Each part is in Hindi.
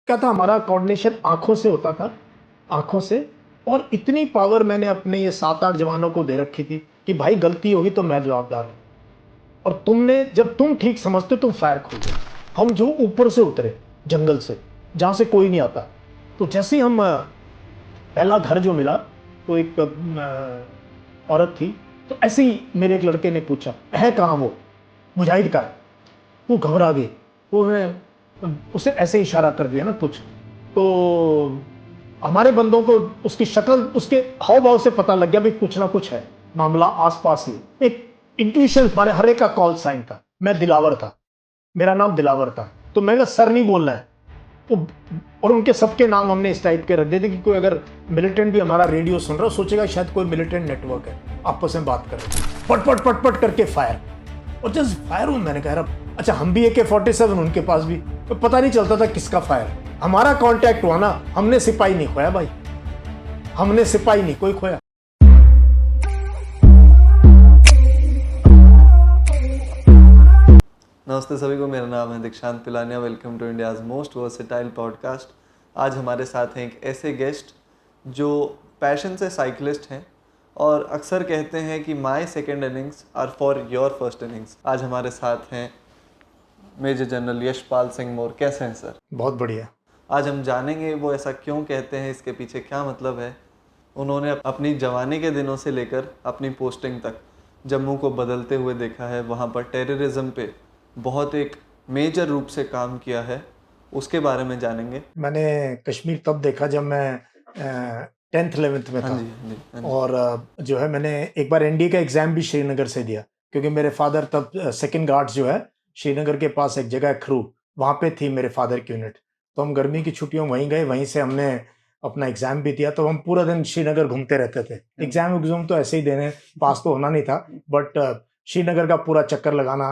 क्या था, हमारा कोऑर्डिनेशन आंखों से होता था, आंखों से। और इतनी पावर मैंने अपने ये 7-8 जवानों को दे रखी थी कि भाई गलती होगी तो मैं जवाबदार हूँ, और तुमने जब तुम ठीक समझते तुम फायर खोल दो। हम जो ऊपर से उतरे जंगल से, जहाँ से कोई नहीं आता, तो जैसे ही हम पहला घर जो मिला, तो एक औरत थी, तो ऐसे ही मेरे एक लड़के ने पूछा, है कहाँ वो, मुजाहिद का है। वो घबरा गई, वो मैं उसे ऐसे इशारा कर दिया ना कुछ, तो हमारे बंदों को उसकी शक्ल, उसके हाव भाव से पता लग गया भाई कुछ ना कुछ है, मामला आसपास ही। एक इंट्यूशन हमारे हरे का कॉल साइन था। मैं दिलावर था, मेरा नाम दिलावर था, तो मैं कहा सर नहीं बोलना है। और उनके सबके नाम हमने इस टाइप के रख दिए थे कि कोई अगर मिलिटेंट भी हमारा रेडियो सुन रहा हो सोचेगा शायद कोई मिलिटेंट नेटवर्क है, आपस में बात कर रहे, पट पट पट पट करके फायर। और जस्ट फायर हूं, मैंने कहा अच्छा हम भी AK-47, उनके पास भी, तो पता नहीं चलता था किसका फायर। हमारा कांटेक्ट हुआ ना, हमने सिपाही नहीं खोया भाई, हमने सिपाही नहीं कोई खोया। नमस्ते सभी को, मेरा नाम है Dikshant Pilania. Welcome to India's most versatile podcast. आज हमारे साथ हैं एक ऐसे गेस्ट जो पैशन से साइकिलिस्ट हैं और अक्सर कहते हैं कि my second innings are for your first innings. आज हमारे साथ हैं मेजर जनरल यशपाल सिंह मोर। कैसे हैं सर? बहुत बढ़िया। आज हम जानेंगे वो ऐसा क्यों कहते हैं, इसके पीछे क्या मतलब है। उन्होंने अपनी जवानी के दिनों से लेकर अपनी पोस्टिंग तक जम्मू को बदलते हुए देखा है, वहाँ पर टेररिज्म पे बहुत एक मेजर रूप से काम किया है, उसके बारे में जानेंगे। मैंने कश्मीर तब देखा जब मैं 10th 11th में था। हाँ जी। और जो है मैंने एक बार NDA का एग्जाम भी श्रीनगर से दिया, क्योंकि मेरे फादर तब सेकंड गार्ड्स जो है श्रीनगर के पास एक जगह है खरू, वहाँ पे थी मेरे फादर की यूनिट। तो हम गर्मी की छुट्टियों में वहीं गए, वहीं से हमने अपना एग्जाम भी दिया। तो हम पूरा दिन श्रीनगर घूमते रहते थे। एग्जाम तो ऐसे ही देने, पास तो होना नहीं था, बट श्रीनगर का पूरा चक्कर लगाना।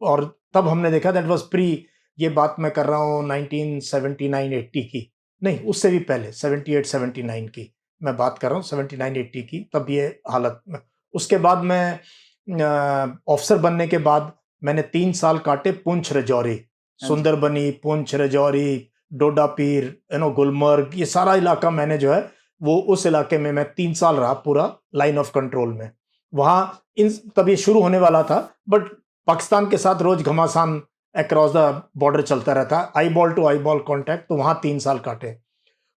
और तब हमने देखा, दैट वाज प्री, ये बात मैं कर रहा हूँ 1979-80 की, नहीं उससे भी पहले 78-79 की मैं बात कर रहा हूँ, 79-80 की, तब ये हालत में। उसके बाद मैं ऑफिसर बनने के बाद मैंने 3 साल काटे पुंछ रजौरी, सुंदरबनी, पुंछ रजौरी, डोडा पीर, गुलमर्ग, ये सारा इलाका मैंने जो है वो उस इलाके में मैं 3 साल रहा, पूरा लाइन ऑफ कंट्रोल में। वहां तब ये शुरू होने वाला था, बट पाकिस्तान के साथ रोज घमासान अक्रॉस द बॉर्डर चलता रहता, eyeball to eyeball contact. तो वहां 3 साल काटे।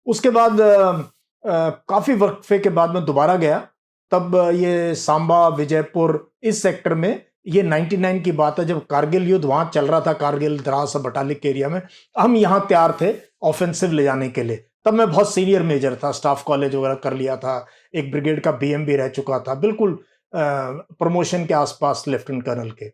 उसके बाद काफी वक्फे के बाद मैं दोबारा गया। तब ये सांबा, विजयपुर, इस सेक्टर में, ये 99 की बात है, जब कारगिल युद्ध वहां चल रहा था, कारगिल द्रास बटालिक एरिया में। हम यहाँ तैयार थे ऑफेंसिव ले जाने के लिए। तब मैं बहुत सीनियर मेजर था, स्टाफ कॉलेज वगैरह कर लिया था, एक ब्रिगेड का BM भी रह चुका था, बिल्कुल प्रमोशन के आसपास लेफ्टिनेंट कर्नल के।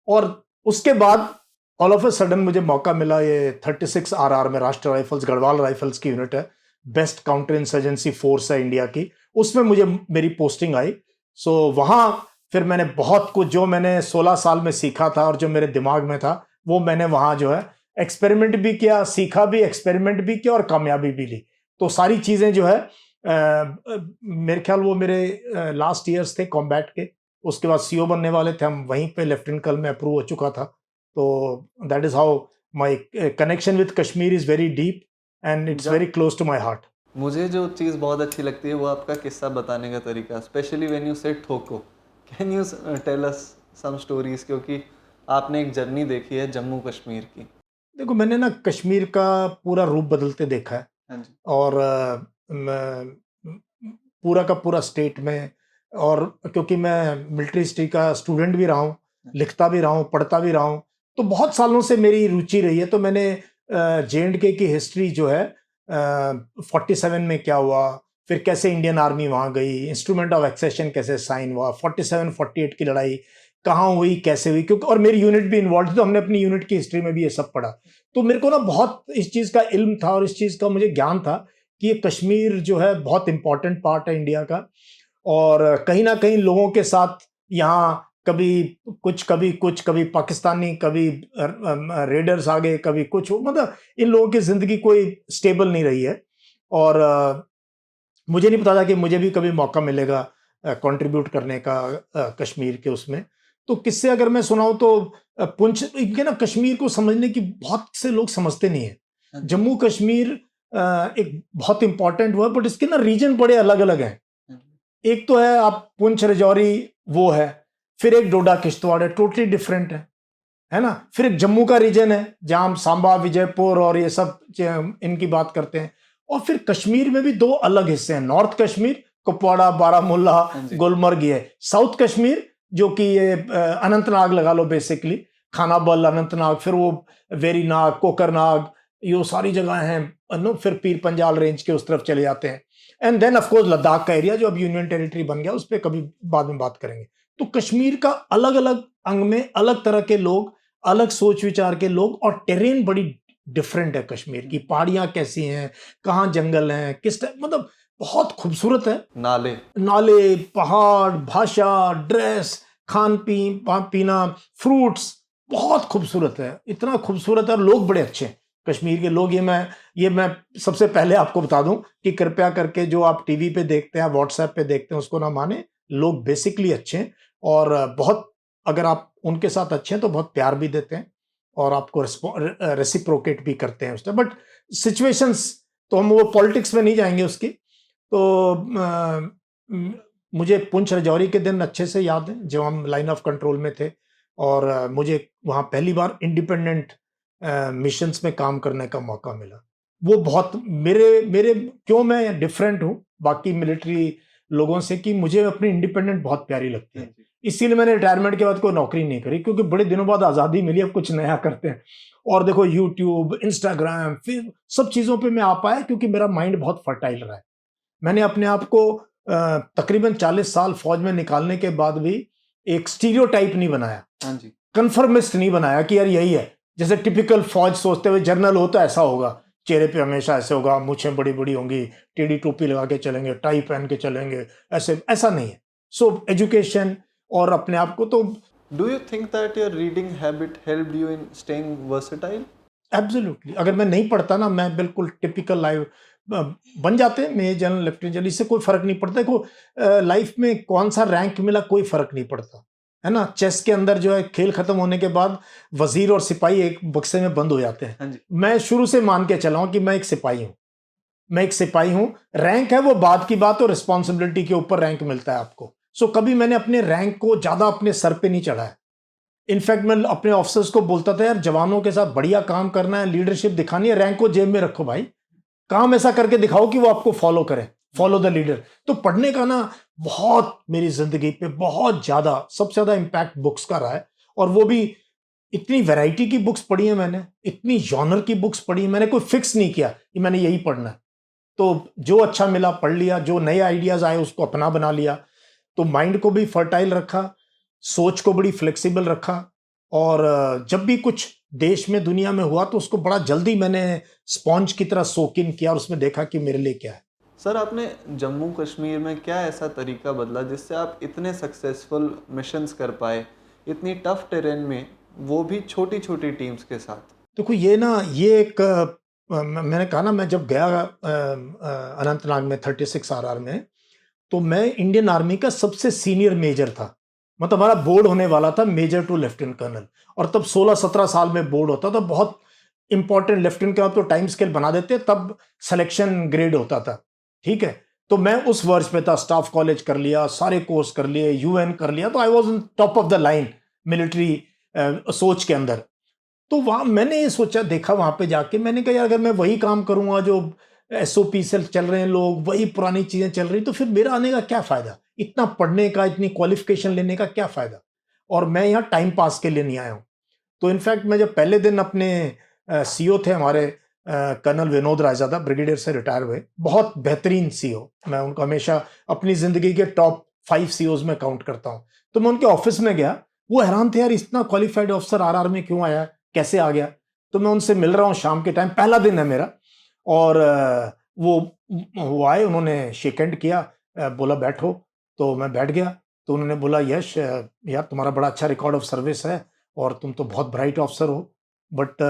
और उसके बाद ऑल ऑफ अ सडन मुझे मौका मिला, ये 36 RR में, राष्ट्रीय राइफल्स, गढ़वाल राइफल्स की यूनिट है, बेस्ट काउंटर इंसर्जेंसी फोर्स है इंडिया की, उसमें मुझे मेरी पोस्टिंग आई। सो वहां फिर मैंने बहुत कुछ, जो मैंने 16 साल में सीखा था और जो मेरे दिमाग में था, वो मैंने वहां जो है एक्सपेरिमेंट भी किया, सीखा भी, एक्सपेरिमेंट भी किया और कामयाबी भी ली। तो सारी चीजें जो है मेरे ख्याल वो मेरे लास्ट ईयर्स थे कॉम्बैट के। उसके बाद CO बनने वाले थे हम, वहीं पे लेफ्टिनेंट कर्नल में अप्रूव हो चुका था। तो that is how my connection with Kashmir is very deep and it's very close to my heart. मुझे जो चीज़ बहुत अच्छी लगती है वो आपका किस्सा बताने का तरीका, स्पेशली व्हेन यू सेड ठोको। Can you tell us some stories, क्योंकि आपने एक जर्नी देखी है जम्मू कश्मीर की। देखो, मैंने ना कश्मीर का पूरा रूप बदलते देखा है। हाँ जी। और पूरा का पूरा स्टेट में, और क्योंकि मैं मिलिट्री हिस्ट्री का स्टूडेंट भी रहा हूँ, लिखता भी रहा हूँ, पढ़ता भी रहा हूँ, तो बहुत सालों से मेरी रुचि रही है। तो मैंने J&K की हिस्ट्री जो है, 47 में क्या हुआ, फिर कैसे इंडियन आर्मी वहां गई, इंस्ट्रूमेंट ऑफ एक्सेशन कैसे साइन हुआ, 47-48 की लड़ाई कहाँ हुई, कैसे हुई, क्योंकि और मेरी यूनिट भी इन्वॉल्व थी, तो हमने अपनी यूनिट की हिस्ट्री में भी ये सब पढ़ा। तो मेरे को ना बहुत इस चीज का इल्म था और इस चीज का मुझे ज्ञान था कि ये कश्मीर जो है बहुत इंपॉर्टेंट पार्ट है इंडिया का। और कहीं ना कहीं लोगों के साथ यहाँ कभी कुछ, कभी पाकिस्तानी, कभी रेडर्स आ गए, कभी कुछ, मतलब इन लोगों की जिंदगी कोई स्टेबल नहीं रही है। और मुझे नहीं पता था कि मुझे भी कभी मौका मिलेगा कंट्रीब्यूट करने का कश्मीर के उसमें। तो किससे अगर मैं सुनाऊं तो पुंछ, क्योंकि ना कश्मीर को समझने की बहुत से लोग समझते नहीं है। जम्मू कश्मीर एक बहुत इंपॉर्टेंट हुआ, बट इसके ना रीजन बड़े अलग अलग हैं। एक तो है आप पुंछ राजौरी, वो है, फिर एक डोडा किश्तवाड़ है, टोटली डिफरेंट है ना। फिर एक जम्मू का रीजन है जहां हम सांबा, विजयपुर और ये सब इनकी बात करते हैं। और फिर कश्मीर में भी दो अलग हिस्से हैं, नॉर्थ कश्मीर कुपवाड़ा, बारामूला, गुलमर्ग, ये साउथ कश्मीर जो कि ये अनंतनाग लगा लो बेसिकली, खानाबल, अनंतनाग, फिर वो वेरीनाग, कोकरनाग, ये सारी जगह हैं। फिर पीर पंजाल रेंज के उस तरफ चले जाते हैं। And then of course Ladakh का एरिया जो अब यूनियन टेरिटरी बन गया, उस पर कभी बाद में बात करेंगे। तो कश्मीर का अलग अलग अंग में अलग तरह के लोग, अलग सोच विचार के लोग, और टेरेन बड़ी डिफरेंट है कश्मीर की। पहाड़ियां कैसी हैं, कहाँ जंगल हैं, किस टाइप, मतलब बहुत खूबसूरत है। नाले, पहाड़, भाषा, ड्रेस, खान पीना, फ्रूट्स, बहुत खूबसूरत है। इतना खूबसूरत है और लोग बड़े अच्छे हैं कश्मीर के लोग। ये मैं सबसे पहले आपको बता दूं कि कृपया करके जो आप टीवी पे देखते हैं, व्हाट्सएप पे देखते हैं, उसको ना माने। लोग बेसिकली अच्छे हैं और बहुत, अगर आप उनके साथ अच्छे हैं तो बहुत प्यार भी देते हैं और आपको रेसिप्रोकेट भी करते हैं उससे। बट सिचुएशंस, तो हम वो पॉलिटिक्स में नहीं जाएंगे उसकी। तो मुझे पुंछ राजौरी के दिन अच्छे से याद है जब हम लाइन ऑफ कंट्रोल में थे, और मुझे वहाँ पहली बार इंडिपेंडेंट मिशंस में काम करने का मौका मिला। वो बहुत मेरे मेरे क्यों मैं डिफरेंट हूँ बाकी मिलिट्री लोगों से, कि मुझे अपनी इंडिपेंडेंट बहुत प्यारी लगती है। इसीलिए मैंने रिटायरमेंट के बाद कोई नौकरी नहीं करी, क्योंकि बड़े दिनों बाद आज़ादी मिली, अब कुछ नया करते हैं। और देखो यूट्यूब, इंस्टाग्राम, फिर सब चीज़ों पे मैं आ पाया क्योंकि मेरा माइंड बहुत फर्टाइल रहा है। मैंने अपने आप को तकरीबन 40 साल फौज में निकालने के बाद भी एक स्टीरियोटाइप नहीं बनाया, कन्फर्मिस्ट नहीं बनाया कि यार यही है। जैसे टिपिकल फौज सोचते हुए जनरल हो तो ऐसा होगा, चेहरे पे हमेशा ऐसे होगा, मूछें बड़ी बड़ी होंगी, टेढ़ी टोपी लगा के चलेंगे, टाई पहन के चलेंगे, ऐसा नहीं है। सो एजुकेशन और अपने आप को तो। Do you think that your reading habit helped you in staying versatile? Absolutely. अगर मैं नहीं पढ़ता ना, मैं बिल्कुल टिपिकल लाइफ बन जाते हैं, मेजर जनरल, लेफ्टिनेंट जनरल, इससे कोई फर्क नहीं पड़ता। देखो लाइफ में कौन सा रैंक मिला कोई फर्क नहीं पड़ता, है ना। चेस के अंदर जो है, खेल खत्म होने के बाद वजीर और सिपाही एक बक्से में बंद हो जाते हैं। मैं शुरू से मान के चला हूं कि मैं एक सिपाही हूं, मैं एक सिपाही हूं। रैंक है वो बाद की बात, और रिस्पॉन्सिबिलिटी के ऊपर रैंक मिलता है आपको। सो कभी मैंने अपने रैंक को ज्यादा अपने सर पे नहीं चढ़ाया। इनफैक्ट मैं अपने ऑफिसर्स को बोलता था, यार जवानों के साथ बढ़िया काम करना है, लीडरशिप दिखानी है, रैंक को जेब में रखो भाई, काम ऐसा करके दिखाओ कि वो आपको फॉलो करे, फॉलो द लीडर। तो पढ़ने का ना बहुत मेरी जिंदगी पे बहुत ज्यादा, सबसे ज्यादा इंपैक्ट बुक्स का रहा है। और वो भी इतनी वैरायटी की बुक्स पढ़ी है मैंने, इतनी जॉनर की बुक्स पढ़ी है मैंने, कोई फिक्स नहीं किया कि मैंने यही पढ़ना है। तो जो अच्छा मिला पढ़ लिया, जो नए आइडियाज आए उसको अपना बना लिया। तो माइंड को भी फर्टाइल रखा, सोच को बड़ी फ्लेक्सिबल रखा, और जब भी कुछ देश में दुनिया में हुआ तो उसको बड़ा जल्दी मैंने स्पॉन्ज की तरह सोक इन किया और उसमें देखा कि मेरे लिए क्या है। सर, आपने जम्मू कश्मीर में क्या ऐसा तरीका बदला जिससे आप इतने सक्सेसफुल मिशंस कर पाए, इतनी टफ टेरेन में, वो भी छोटी छोटी टीम्स के साथ? देखो ये एक मैंने कहा ना, मैं जब गया अनंतनाग में 36 RR में, तो मैं इंडियन आर्मी का सबसे सीनियर मेजर था। मतलब हमारा बोर्ड होने वाला था मेजर टू लेफ्टिनेंट कर्नल, और तब 16-17 साल में बोर्ड होता था। बहुत इंपॉर्टेंट, लेफ्टिनेंट कर्नल तो टाइम स्केल बना देते, तब सिलेक्शन ग्रेड होता था, ठीक है। तो मैं उस वर्ष पे था, स्टाफ कॉलेज कर लिया, सारे कोर्स कर लिए, UN कर लिया, तो I was in top of the line military सोच के अंदर। तो वहां मैंने ये सोचा, देखा वहां पे जाके, मैंने कहा यार अगर मैं वही काम करूंगा जो SOP से चल रहे हैं लोग, वही पुरानी चीजें चल रही, तो फिर मेरा आने का क्या फायदा, इतना पढ़ने का, इतनी क्वालिफिकेशन लेने का क्या फायदा। और मैं यहाँ टाइम पास के लिए नहीं आया हूँ। तो इनफैक्ट मैं जब पहले दिन अपने CO थे हमारे, कर्नल विनोद रायजादा, ब्रिगेडियर से रिटायर हुए, बहुत बेहतरीन CO, मैं उनको हमेशा अपनी जिंदगी के टॉप 5 COs में काउंट करता हूँ। तो मैं उनके ऑफिस में गया, वो हैरान थे, यार इतना क्वालिफाइड ऑफिसर RR में क्यों आया, कैसे आ गया। तो मैं उनसे मिल रहा हूँ शाम के टाइम, पहला दिन है मेरा, और वो आए, उन्होंने शेक हैंड किया, बोला बैठो, तो मैं बैठ गया। तो उन्होंने बोला, यश यार तुम्हारा बड़ा अच्छा रिकॉर्ड ऑफ सर्विस है और तुम तो बहुत ब्राइट ऑफिसर हो, बट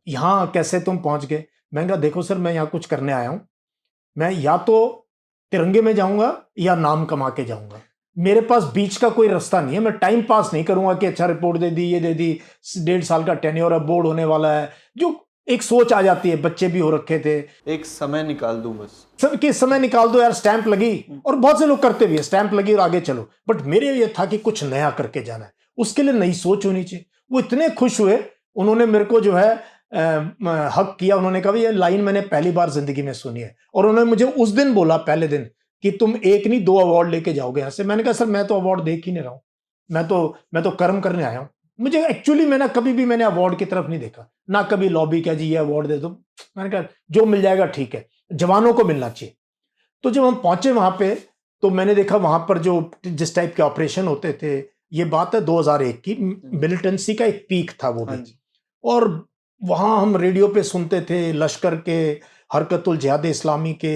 यहाँ कैसे तुम पहुंच गए। मैं कहा देखो सर, मैं यहाँ कुछ करने आया हूँ, मैं या तो तिरंगे में जाऊंगा या नाम कमा के जाऊंगा, मेरे पास बीच का कोई रास्ता नहीं है। मैं टाइम पास नहीं करूंगा कि अच्छा रिपोर्ट दे दी, ये दे दी, 1.5 साल का टेन्योर है, बोर्ड होने वाला है, जो एक सोच आ जाती है, बच्चे भी हो रखे थे, एक समय निकाल दूं बस, सबके समय निकाल दो यार, स्टैंप लगी, और बहुत से लोग करते भी है, स्टैंप लगी और आगे चलो। बट मेरे ये था कि कुछ नया करके जाना है, उसके लिए नई सोच होनी चाहिए। वो इतने खुश हुए, उन्होंने मेरे को जो है हक किया, उन्होंने कहा ये लाइन मैंने पहली बार जिंदगी में सुनी है, और उन्होंने मुझे उस दिन बोला, पहले दिन, कि तुम एक नहीं 2 अवार्ड लेके जाओगे यहाँ से। मैंने कहा सर मैं तो अवार्ड देख ही नहीं रहा हूँ, मैं तो कर्म करने आया हूँ। मुझे एक्चुअली कभी भी मैंने अवार्ड की तरफ नहीं देखा, ना कभी लॉबी किया जी ये अवार्ड दे दो। मैंने कहा जो मिल जाएगा ठीक है, जवानों को मिलना चाहिए। तो जब हम पहुंचे वहां पे, तो मैंने देखा वहां पर जो जिस टाइप के ऑपरेशन होते थे, ये बात है 2001 की, मिलिटेंसी का एक पीक था वो भी। और वहां हम रेडियो पे सुनते थे लश्कर के, हरकतुल जिहाद इस्लामी के,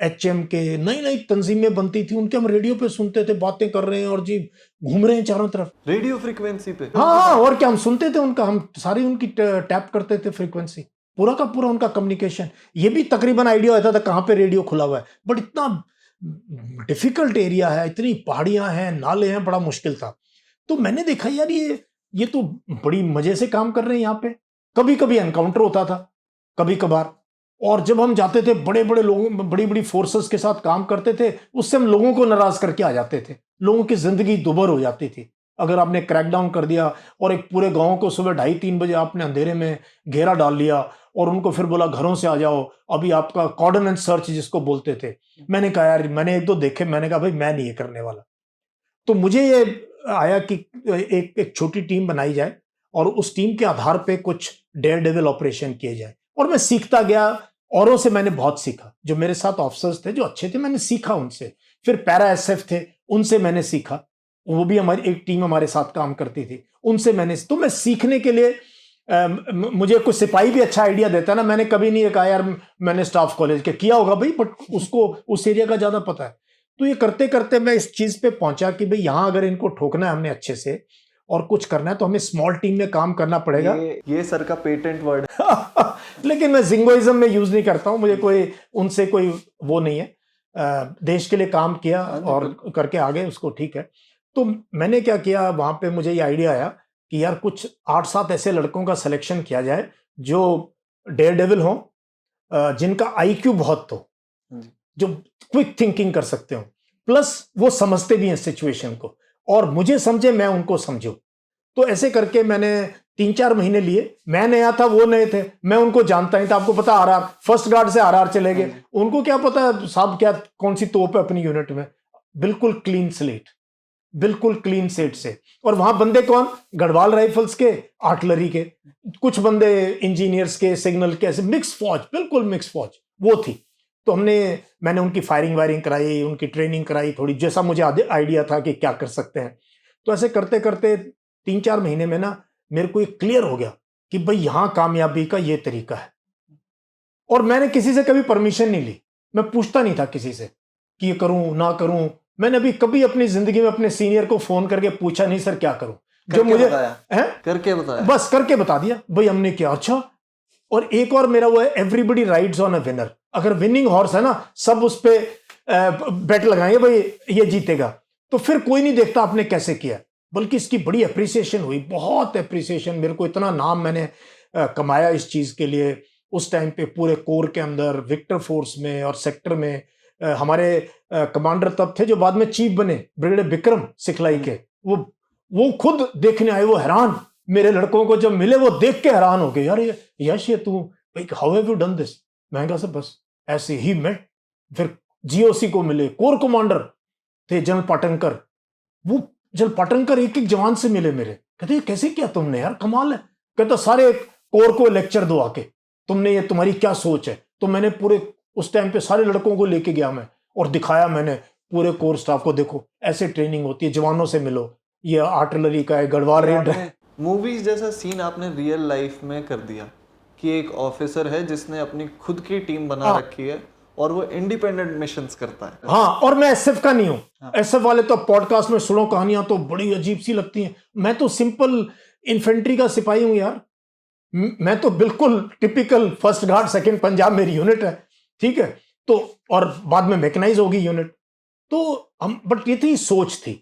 एचएम के, नई नई तंजीमें बनती थी उनके, हम रेडियो पे सुनते थे, बातें कर रहे हैं और जी घूम रहे हैं चारों तरफ, रेडियो फ्रीक्वेंसी पे। हाँ, और क्या, हम सुनते थे उनका, हम सारी उनकी टैप करते थे फ्रीक्वेंसी, पूरा का पूरा उनका कम्युनिकेशन। ये भी तकरीबन आइडिया होता था कहाँ पे रेडियो खुला हुआ है, बट इतना डिफिकल्ट एरिया है, इतनी पहाड़ियां हैं, नाले हैं, बड़ा मुश्किल था। तो मैंने देखा यार ये तो बड़ी मजे से काम कर रहे हैं यहाँ पे। कभी कभी एनकाउंटर होता था, कभी कभार, और जब हम जाते थे बड़े बड़े लोगों, बड़ी बड़ी फोर्सेस के साथ काम करते थे, उससे हम लोगों को नाराज करके आ जाते थे, लोगों की जिंदगी दुभर हो जाती थी। अगर आपने क्रैकडाउन कर दिया और एक पूरे गांव को सुबह 2:30-3 बजे आपने अंधेरे में घेरा डाल लिया और उनको फिर बोला घरों से आ जाओ, अभी आपका कॉर्डन एंड सर्च जिसको बोलते थे। मैंने कहा यार, मैंने एक दो देखे, मैंने कहा भाई मैं नहीं ये करने वाला। तो मुझे ये आया कि एक छोटी टीम बनाई जाए और उस टीम के आधार पे कुछ डेयर डेविल ऑपरेशन किए जाए। और मैं सीखता गया, औरों से मैंने बहुत सीखा, जो मेरे साथ ऑफिसर्स थे जो अच्छे थे, मैंने सीखा उनसे। फिर पैरा एसएफ थे, उनसे मैंने सीखा, वो भी हमारी एक टीम हमारे साथ काम करती थी, उनसे तो मैं सीखने के लिए मुझे कुछ सिपाही भी अच्छा आइडिया देता ना, मैंने कभी नहीं कहा यार मैंने स्टाफ कॉलेज के किया होगा भाई, बट उसको उस एरिया का ज्यादा पता है। तो ये करते करते मैं इस चीज पे पहुंचा कि भाई यहां अगर इनको ठोकना है हमने अच्छे से और कुछ करना है, तो हमें स्मॉल टीम में काम करना पड़ेगा। ये सर का पेटेंट वर्ड लेकिन मैं जिंगोइज्म में यूज नहीं करता हूं, मुझे कोई उनसे कोई वो नहीं है। देश के लिए काम किया और करके आगे, उसको ठीक है। तो मैंने क्या किया, वहां पे मुझे ये आइडिया आया कि यार कुछ 8-7 ऐसे लड़कों का सिलेक्शन किया जाए जो डेयर डेविल हो, जिनका आईक्यू बहुत हो, जो क्विक थिंकिंग कर सकते हो, प्लस वो समझते भी हैं सिचुएशन को, और मुझे समझे मैं उनको समझू। तो ऐसे करके मैंने 3-4 महीने लिए। मैं नया था, वो नए थे, मैं उनको जानता नहीं था। आपको पता आरआर, फर्स्ट गार्ड से आरआर चले गए, उनको क्या पता साहब क्या कौन सी तोप है अपनी यूनिट में। बिल्कुल क्लीन स्लेट, बिल्कुल क्लीन सेट से। और वहां बंदे कौन, गढ़वाल राइफल्स के, आर्टिलरी के, कुछ बंदे इंजीनियर्स के, सिग्नल के, ऐसे मिक्स फौज, बिल्कुल मिक्स फौज वो थी। तो मैंने उनकी फायरिंग वायरिंग कराई, उनकी ट्रेनिंग कराई थोड़ी, जैसा मुझे आइडिया था कि क्या कर सकते हैं। तो ऐसे करते करते 3-4 महीने में ना मेरे को ये क्लियर हो गया कि भाई यहां कामयाबी का ये तरीका है। और मैंने किसी से कभी परमिशन नहीं ली, मैं पूछता नहीं था किसी से कि ये करूं ना करूं। मैंने अभी कभी अपनी जिंदगी में अपने सीनियर को फोन करके पूछा नहीं सर क्या करूं, जो मुझे करके बताया, बस करके बता दिया भाई हमने क्या। अच्छा, और एक और मेरा वो है, everybody rides on a winner. अगर विनिंग हॉर्स है ना, सब उस पे बेट लगाएंगे भाई ये जीतेगा, तो फिर कोई नहीं देखता आपने कैसे किया। बल्कि इसकी बड़ी अप्रिसिएशन हुई, बहुत अप्रिसिएशन। मेरे को इतना नाम मैंने कमाया इस चीज के लिए। उस टाइम पे पूरे कोर के अंदर, विक्टर फोर्स में और सेक्टर में हमारे कमांडर तब थे जो बाद में चीफ बने, ब्रिगेडियर विक्रम सिखलाई के, वो खुद देखने आए, वो हैरान, मेरे लड़कों को जब मिले वो देख के हैरान हो गए, यार ये यश, ये तू भाई how have you done this. मैं कहा सर बस ऐसे ही मेट। फिर जीओसी को मिले, कोर कमांडर थे जनरल पाटनकर, वो जनरल पाटनकर एक एक जवान से मिले मेरे, कहते कैसे किया तुमने यार, कमाल है। कहता सारे कोर को लेक्चर दो आके, तुमने ये तुम्हारी क्या सोच है। तो मैंने पूरे उस टाइम पे सारे लड़कों को लेके गया मैं, और दिखाया मैंने पूरे कोर स्टाफ को, देखो ऐसे ट्रेनिंग होती है, जवानों से मिलो, ये आर्टिलरी का है, गढ़वाल रेड है। मूवीज जैसा सीन आपने रियल लाइफ में कर दिया कि एक ऑफिसर है जिसने अपनी खुद की टीम बना रखी है और वो इंडिपेंडेंट मिशंस करता है। हाँ, और मैं एसएफ का नहीं हूं। एसएफ वाले तो पॉडकास्ट में सुनो कहानियां तो बड़ी अजीब सी लगती हैं, मैं तो सिंपल इन्फेंट्री का सिपाही हूं यार। मैं तो बिल्कुल typical first guard second Punjab मेरी यूनिट है, ठीक है। तो और बाद में मैकेनाइज होगी यूनिट। तो हम, बट ये थी सोच थी,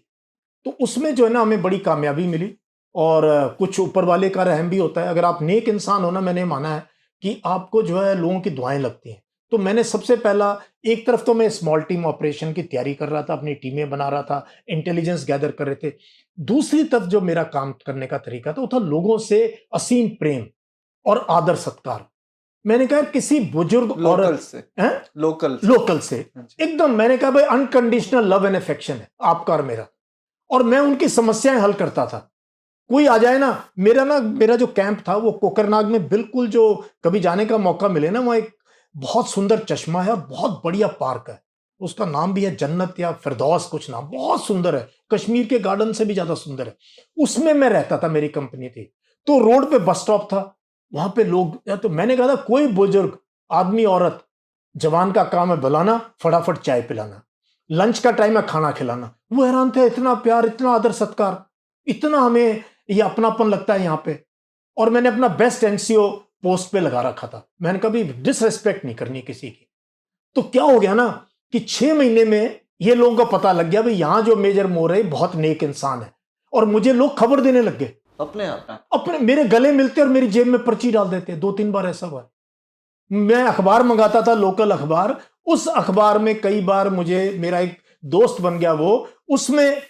तो उसमें जो है ना हमें बड़ी कामयाबी मिली। और कुछ ऊपर वाले का रहम भी होता है। अगर आप नेक इंसान हो ना, मैंने माना है कि आपको जो है लोगों की दुआएं लगती हैं। तो मैंने सबसे पहला, एक तरफ तो मैं स्मॉल टीम ऑपरेशन की तैयारी कर रहा था, अपनी टीमें बना रहा था, इंटेलिजेंस गैदर कर रहे थे। दूसरी तरफ जो मेरा काम करने का तरीका था वो था लोगों से असीम प्रेम और आदर सत्कार। मैंने कहा किसी बुजुर्ग लोकल औरत से हैं, लोकल से एकदम, मैंने कहा भाई अनकंडीशनल लव एंड अफेक्शन है आपका और मेरा, और मैं उनकी समस्याएं हल करता था। कोई आ जाए ना, मेरा जो कैंप था वो कोकरनाग में, बिल्कुल जो कभी जाने का मौका मिले ना, वहाँ एक बहुत सुंदर चश्मा है और बहुत बढ़िया पार्क है, उसका नाम भी है जन्नत या फिरदौस कुछ नाम, बहुत सुंदर है, कश्मीर के गार्डन से भी ज्यादा सुंदर है। उसमें मैं रहता था, मेरी कंपनी थी। तो रोड पे बस स्टॉप था, वहां पे लोग, तो मैंने कहा था कोई बुजुर्ग आदमी औरत, जवान का काम है बुलाना, फटाफट चाय पिलाना, लंच का टाइम है खाना खिलाना। वो हैरान थे, इतना प्यार, इतना आदर सत्कार, इतना हमें ये अपनापन लगता है यहाँ पे। और मैंने अपना बेस्ट एनसीओ पोस्ट पे लगा रखा था, मैंने कभी डिसरेस्पेक्ट नहीं करनी किसी की। तो क्या हो गया ना कि 6 महीने में ये लोगों को पता लग गया भाई यहां जो मेजर मोर है बहुत नेक इंसान है, और मुझे लोग खबर देने लग गए अपने आप। अपने, मेरे गले मिलते और मेरी जेब में पर्ची डाल देते। 2-3 बार ऐसा हुआ। मैं अखबार मंगाता था, लोकल अखबार, उस अखबार में कई बार मुझे मेरा एक दोस्त बन गया, वो उसमें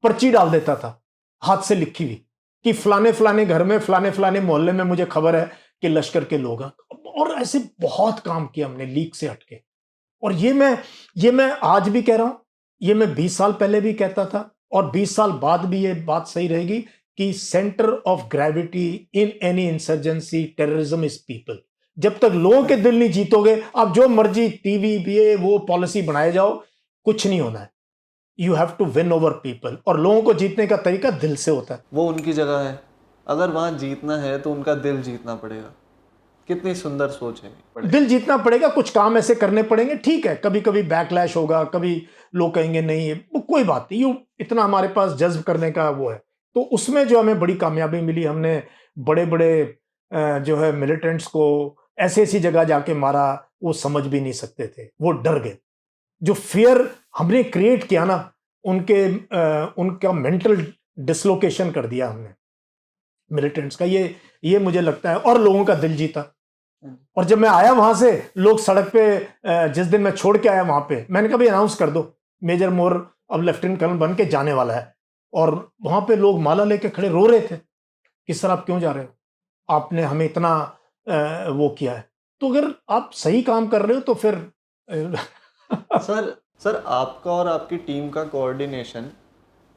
पर्ची डाल देता था हाथ से लिखी हुई कि फलाने फलाने घर में, फलाने फलाने मोहल्ले में मुझे खबर है कि लश्कर के लोग हैं। और ऐसे बहुत काम किया हमने लीक से हटके। और ये मैं आज भी कह रहा हूं, ये मैं 20 साल पहले भी कहता था, और 20 साल बाद भी ये बात सही रहेगी कि centre of gravity in any insurgency terrorism is people. जब तक लोगों के दिल नहीं जीतोगे, आप जो मर्जी टीवी ये वो पॉलिसी बनाए जाओ, कुछ नहीं होना है। You have to win over people, और लोगों को जीतने का तरीका दिल से होता है। वो उनकी जगह है, अगर वहां जीतना है तो उनका दिल जीतना पड़ेगा। कितनी सुंदर सोच है। दिल जीतना पड़ेगा, कुछ काम ऐसे करने पड़ेंगे, ठीक है, कभी कभी बैकलैश होगा, कभी लोग कहेंगे नहीं, वो कोई बात नहीं, इतना हमारे पास जज्ब करने का वो है। तो उसमें जो हमें बड़ी कामयाबी मिली, हमने बड़े बड़े जो है मिलिटेंट्स को ऐसी ऐसी जगह जाके मारा, वो समझ भी नहीं सकते थे, वो डर गए। जो फियर हमने क्रिएट किया ना, उनका मेंटल डिसलोकेशन कर दिया हमने मिलिटेंट्स का, ये मुझे लगता है, और लोगों का दिल जीता। और जब मैं आया वहां से, लोग सड़क पे, जिस दिन मैं छोड़ के आया वहां पे, मैंने कहा भाई अनाउंस कर दो मेजर मोर अब लेफ्टिनेंट कर्नल बन के जाने वाला है। और वहां पे लोग माला लेके खड़े रो रहे थे कि सर आप क्यों जा रहे हो, आपने हमें इतना वो किया है। तो अगर आप सही काम कर रहे हो तो फिर सर आपका और आपकी टीम का कोऑर्डिनेशन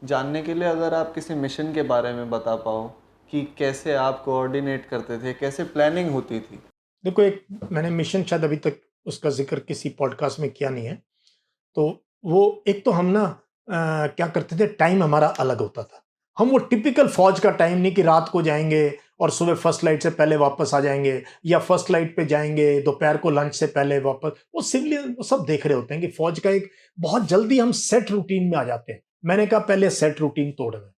जानने के लिए अगर आप किसी मिशन के बारे में बता पाओ कि कैसे आप कोऑर्डिनेट करते थे, कैसे प्लानिंग होती थी। देखो, एक मैंने मिशन शायद अभी तक उसका जिक्र किसी पॉडकास्ट में किया नहीं है। तो वो एक तो हम ना क्या करते थे, टाइम हमारा अलग होता था। हम वो टिपिकल फौज का टाइम नहीं कि रात को जाएंगे और सुबह फर्स्ट लाइट से पहले वापस आ जाएंगे, या फर्स्ट लाइट पे जाएंगे दोपहर को लंच से पहले वापस। वो सिविलियन सब देख रहे होते हैं कि फौज का एक बहुत जल्दी हम सेट रूटीन में आ जाते हैं। मैंने कहा पहले सेट रूटीन तोड़ना।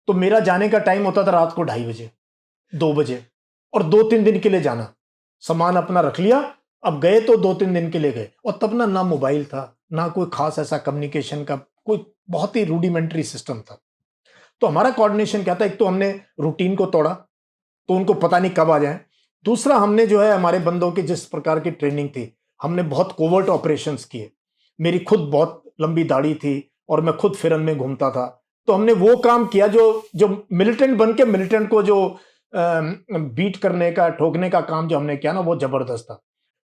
तो मेरा जाने का टाइम होता था रात को 2:30 बजे, 2 बजे, और 2-3 दिन के लिए जाना। सामान अपना रख लिया, अब गए तो 2-3 दिन के लिए गए। और तब ना मोबाइल था, ना कोई खास ऐसा कम्युनिकेशन का, कोई बहुत ही रूडिमेंट्री सिस्टम था। तो हमारा कोऑर्डिनेशन क्या था, एक तो हमने रूटीन को तोड़ा तो उनको पता नहीं कब आ जाए। दूसरा, हमने जो है हमारे बंदों की जिस प्रकार की ट्रेनिंग थी, हमने बहुत कोवर्ट ऑपरेशंस किए। मेरी खुद बहुत लंबी दाढ़ी थी और मैं खुद फिरन में घूमता था। तो हमने वो काम किया जो जो मिलिटेंट बन के मिलिटेंट को जो बीट करने का, ठोकने का काम जो हमने किया ना, वो जबरदस्त था।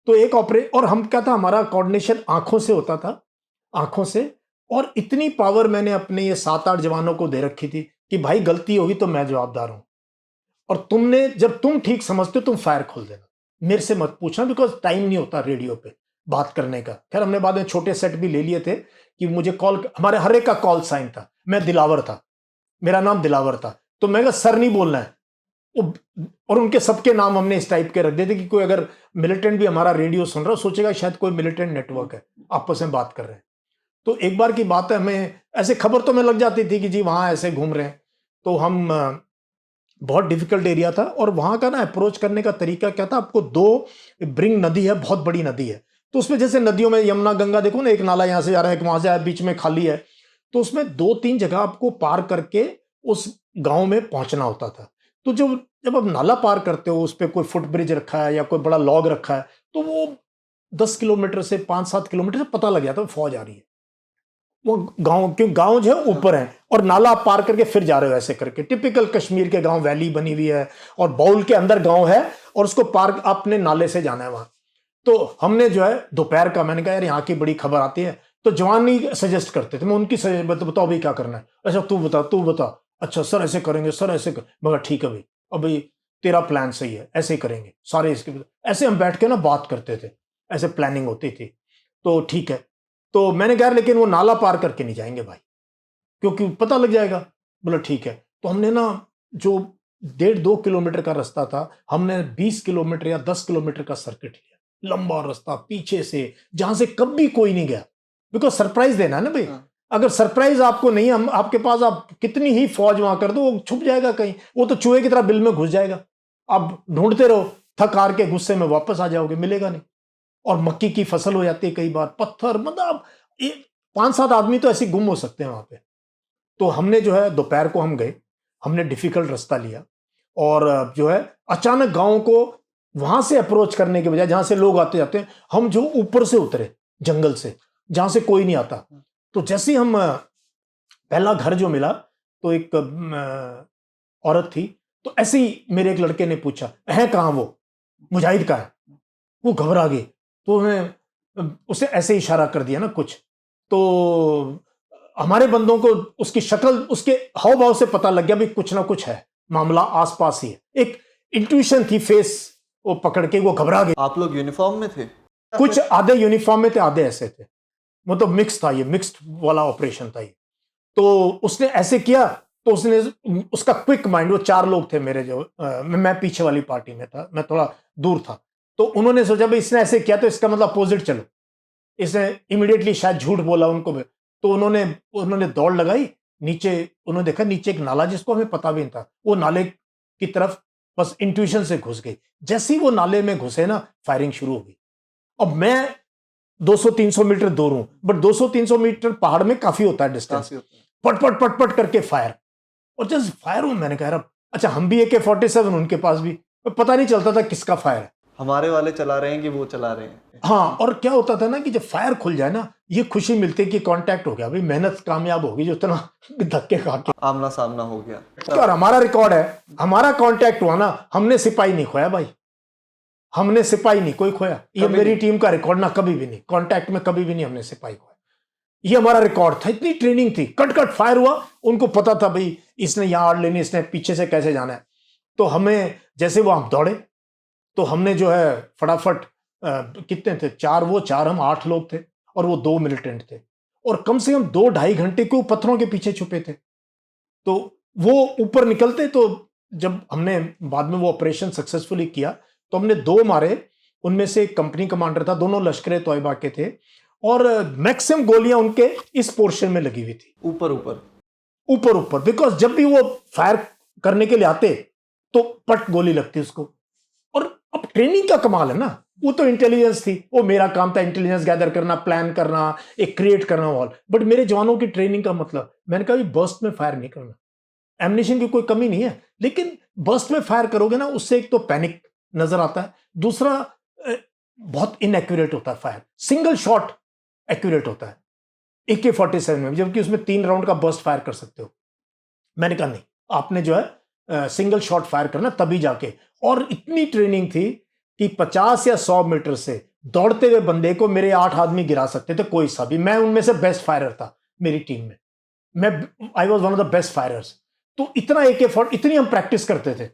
तो एक और हम क्या था, हमारा कोऑर्डिनेशन आंखों से होता था, आंखों से। और इतनी पावर मैंने अपने ये 7-8 जवानों को दे रखी थी कि भाई गलती होगी तो मैं जवाबदार हूं, और तुमने, जब तुम ठीक समझते हो तुम फायर खोल देना, मेरे से मत पूछना, बिकॉज टाइम नहीं होता रेडियो पे बात करने का। खैर हमने बाद में छोटे सेट भी ले लिए थे कि मुझे कॉल, हमारे हर एक का कॉल साइन था, मैं दिलावर था, मेरा नाम दिलावर था। तो मैं कहा सर नहीं बोलना है, और उनके सबके नाम हमने इस टाइप के रख दिए थे कि कोई अगर मिलिटेंट भी हमारा रेडियो सुन रहा हो, सोचेगा शायद कोई मिलिटेंट नेटवर्क है, आपस में बात कर रहे हैं। तो एक बार की बात है, हमें ऐसे खबर तो हमें लग जाती थी कि जी वहां ऐसे घूम रहे हैं। तो हम बहुत डिफिकल्ट एरिया था, और वहां का ना अप्रोच करने का तरीका क्या था, आपको ब्रिंग नदी है, बहुत बड़ी नदी है। तो उसमें जैसे नदियों में यमुना गंगा, देखो ना, एक नाला यहां से जा रहा है, एक वहां से आ रहा है, बीच में खाली है। तो उसमें 2-3 जगह आपको पार करके उस गांव में पहुंचना होता था। तो जो जब आप नाला पार करते हो, उस पर कोई फुट ब्रिज रखा है या कोई बड़ा लॉग रखा है, तो वो 10 किलोमीटर से 5-7 किलोमीटर से पता लग जाता है फौज आ रही है। वो गांव, क्यों गांव जो है ऊपर है और नाला आप पार करके फिर जा रहे हो ऐसे करके। टिपिकल कश्मीर के गांव, वैली बनी हुई है और बाउल के अंदर गांव है और उसको पार अपने नाले से जाना है वहां। तो हमने जो है दोपहर का, मैंने कहा यार यहाँ की बड़ी खबर आती है, तो जवान ही सजेस्ट करते थे, मैं उनकी बताओ भाई क्या करना है, अच्छा तू बता, अच्छा सर ऐसे करेंगे, सर ऐसे मगर ठीक है भाई, अभी तेरा प्लान सही है, ऐसे ही करेंगे सारे इसके। ऐसे हम बैठ के ना बात करते थे, ऐसे प्लानिंग होती थी। तो ठीक है, तो मैंने कहा लेकिन वो नाला पार करके नहीं जाएंगे भाई, क्योंकि पता लग जाएगा। बोला ठीक है। तो हमने ना जो 1.5-2 किलोमीटर का रास्ता था, हमने 20 किलोमीटर या 10 किलोमीटर का सर्किट लिया, लंबा रास्ता पीछे से, जहां से कभी कोई नहीं गया, बिकॉज सरप्राइज देना है ना भाई। अगर सरप्राइज आपको नहीं, हम आपके पास, आप कितनी ही फौज वहां कर दो, वो छुप जाएगा कहीं, वो तो चूहे की तरह बिल में घुस जाएगा। आप ढूंढते रहो, थक हार के गुस्से में वापस आ जाओगे, मिलेगा नहीं। और मक्की की फसल हो जाती है कई बार, पत्थर, मतलब 5-7 आदमी तो ऐसे गुम हो सकते हैं वहां पे। तो हमने जो है दोपहर को हम गए, हमने डिफिकल्ट रास्ता लिया और जो है अचानक गांव को वहां से अप्रोच करने के बजाय, जहां से लोग आते जाते हैं, हम जो ऊपर से उतरे जंगल से, जहां से कोई नहीं आता। तो जैसे ही हम पहला घर जो मिला, तो एक औरत थी, तो ऐसे ही मेरे एक लड़के ने पूछा, है कहाँ वो, मुजाहिद का है। वो घबरा गई, तो मैं उसे ऐसे इशारा कर दिया ना कुछ, तो हमारे बंदों को उसकी शक्ल, उसके हाव भाव से पता लग गया भी कुछ ना कुछ है, मामला आसपास ही है। एक इंट्यूशन थी, फेस वो पकड़ के वो घबरा गई। आप लोग यूनिफॉर्म में थे? कुछ आधे यूनिफॉर्म में थे, आधे ऐसे थे, मतलब मिक्स था, ये मिक्स्ड वाला ऑपरेशन था ये। तो उसने ऐसे किया, तो उसने, उसका क्विक माइंड, वो 4 लोग थे मेरे जो, मैं पीछे वाली पार्टी में था, मैं थोड़ा दूर था। तो उन्होंने सोचा भाई इसने ऐसे किया तो इसका मतलब अपोजिट चलो, इसने इमीडिएटली शायद झूठ बोला उनको भी। तो उन्होंने उन्होंने दौड़ लगाई नीचे, उन्होंने देखा नीचे एक नाला जिसको हमें पता भी नहीं था, वो नाले की तरफ बस इंट्यूशन से घुस गई। जैसे ही वो नाले में घुसे ना, फायरिंग शुरू हो गई। अब मैं 200-300 मीटर दूर हूं, बट 200-300 मीटर पहाड़ में काफी होता है डिस्टेंस। पट पट पट पट करके फायर, और जस्ट फायर हूं, मैंने कहा अच्छा हम भी AK-47, उनके पास भी, पता नहीं चलता था किसका फायर है। हमारे वाले चला रहे हैं कि वो चला रहे हैं? हाँ, और क्या होता था ना कि जब फायर खुल जाए ना, ये खुशी मिलती है कि कांटेक्ट हो गया भाई, मेहनत कामयाब होगी, जो इतना धक्के खा के आमना सामना हो गया। और हमारा रिकॉर्ड है, हमारा कांटेक्ट हुआ ना, हमने सिपाही नहीं खोया भाई, हमने सिपाही नहीं कोई खोया। ये मेरी टीम का रिकॉर्ड ना, कभी भी नहीं, कांटेक्ट में कभी भी नहीं हमने सिपाही खोया। ये हमारा रिकॉर्ड था। इतनी ट्रेनिंग थी, कट कट फायर हुआ, उनको पता था भाई इसने यहां आड़ लेनी, इसने पीछे से कैसे जाना है। तो हमें जैसे वो हम दौड़े, तो हमने जो है फटाफट, कितने थे, 4 वो 4 हम, 8 लोग थे, और वो 2 मिलिटेंट थे, और कम से कम 2-2.5 घंटे को पत्थरों के पीछे छुपे थे। तो वो ऊपर निकलते, तो जब हमने बाद में वो ऑपरेशन सक्सेसफुली किया, तो हमने 2 मारे, उनमें से एक कंपनी कमांडर था, दोनों लश्कर तोयबा के थे, और मैक्सिमम गोलियां उनके इस पोर्शन में लगी हुई थी, ऊपर ऊपर ऊपर ऊपर, बिकॉज जब भी वो फायर करने के लिए आते तो पट गोली लगती उसको। और अब ट्रेनिंग का कमाल है ना, वो तो इंटेलिजेंस थी, वो मेरा काम था इंटेलिजेंस गैदर करना, प्लान करना, एक क्रिएट करना वॉल। बट मेरे जवानों की ट्रेनिंग का मतलब, मैंने कहा बर्स्ट में फायर नहीं करना, एमनिशन की कोई कमी नहीं है, लेकिन बर्स्ट में फायर करोगे ना, उससे एक तो पैनिक नजर आता है, दूसरा बहुत इनएक्यूरेट होता है फायर, सिंगल शॉट एक्यूरेट होता है AK-47 में, जबकि उसमें 3 राउंड का बर्स्ट फायर कर सकते हो। मैंने कहा नहीं, आपने जो है सिंगल शॉट फायर करना, तभी जाके। और इतनी ट्रेनिंग थी कि 50 या 100 मीटर से दौड़ते हुए बंदे को मेरे 8 आदमी गिरा सकते थे, कोई सा भी। मैं उनमें से बेस्ट फायरर था मेरी टीम में, मैं I was one of the best firers. तो इतना AK-40, इतनी हम प्रैक्टिस करते थे।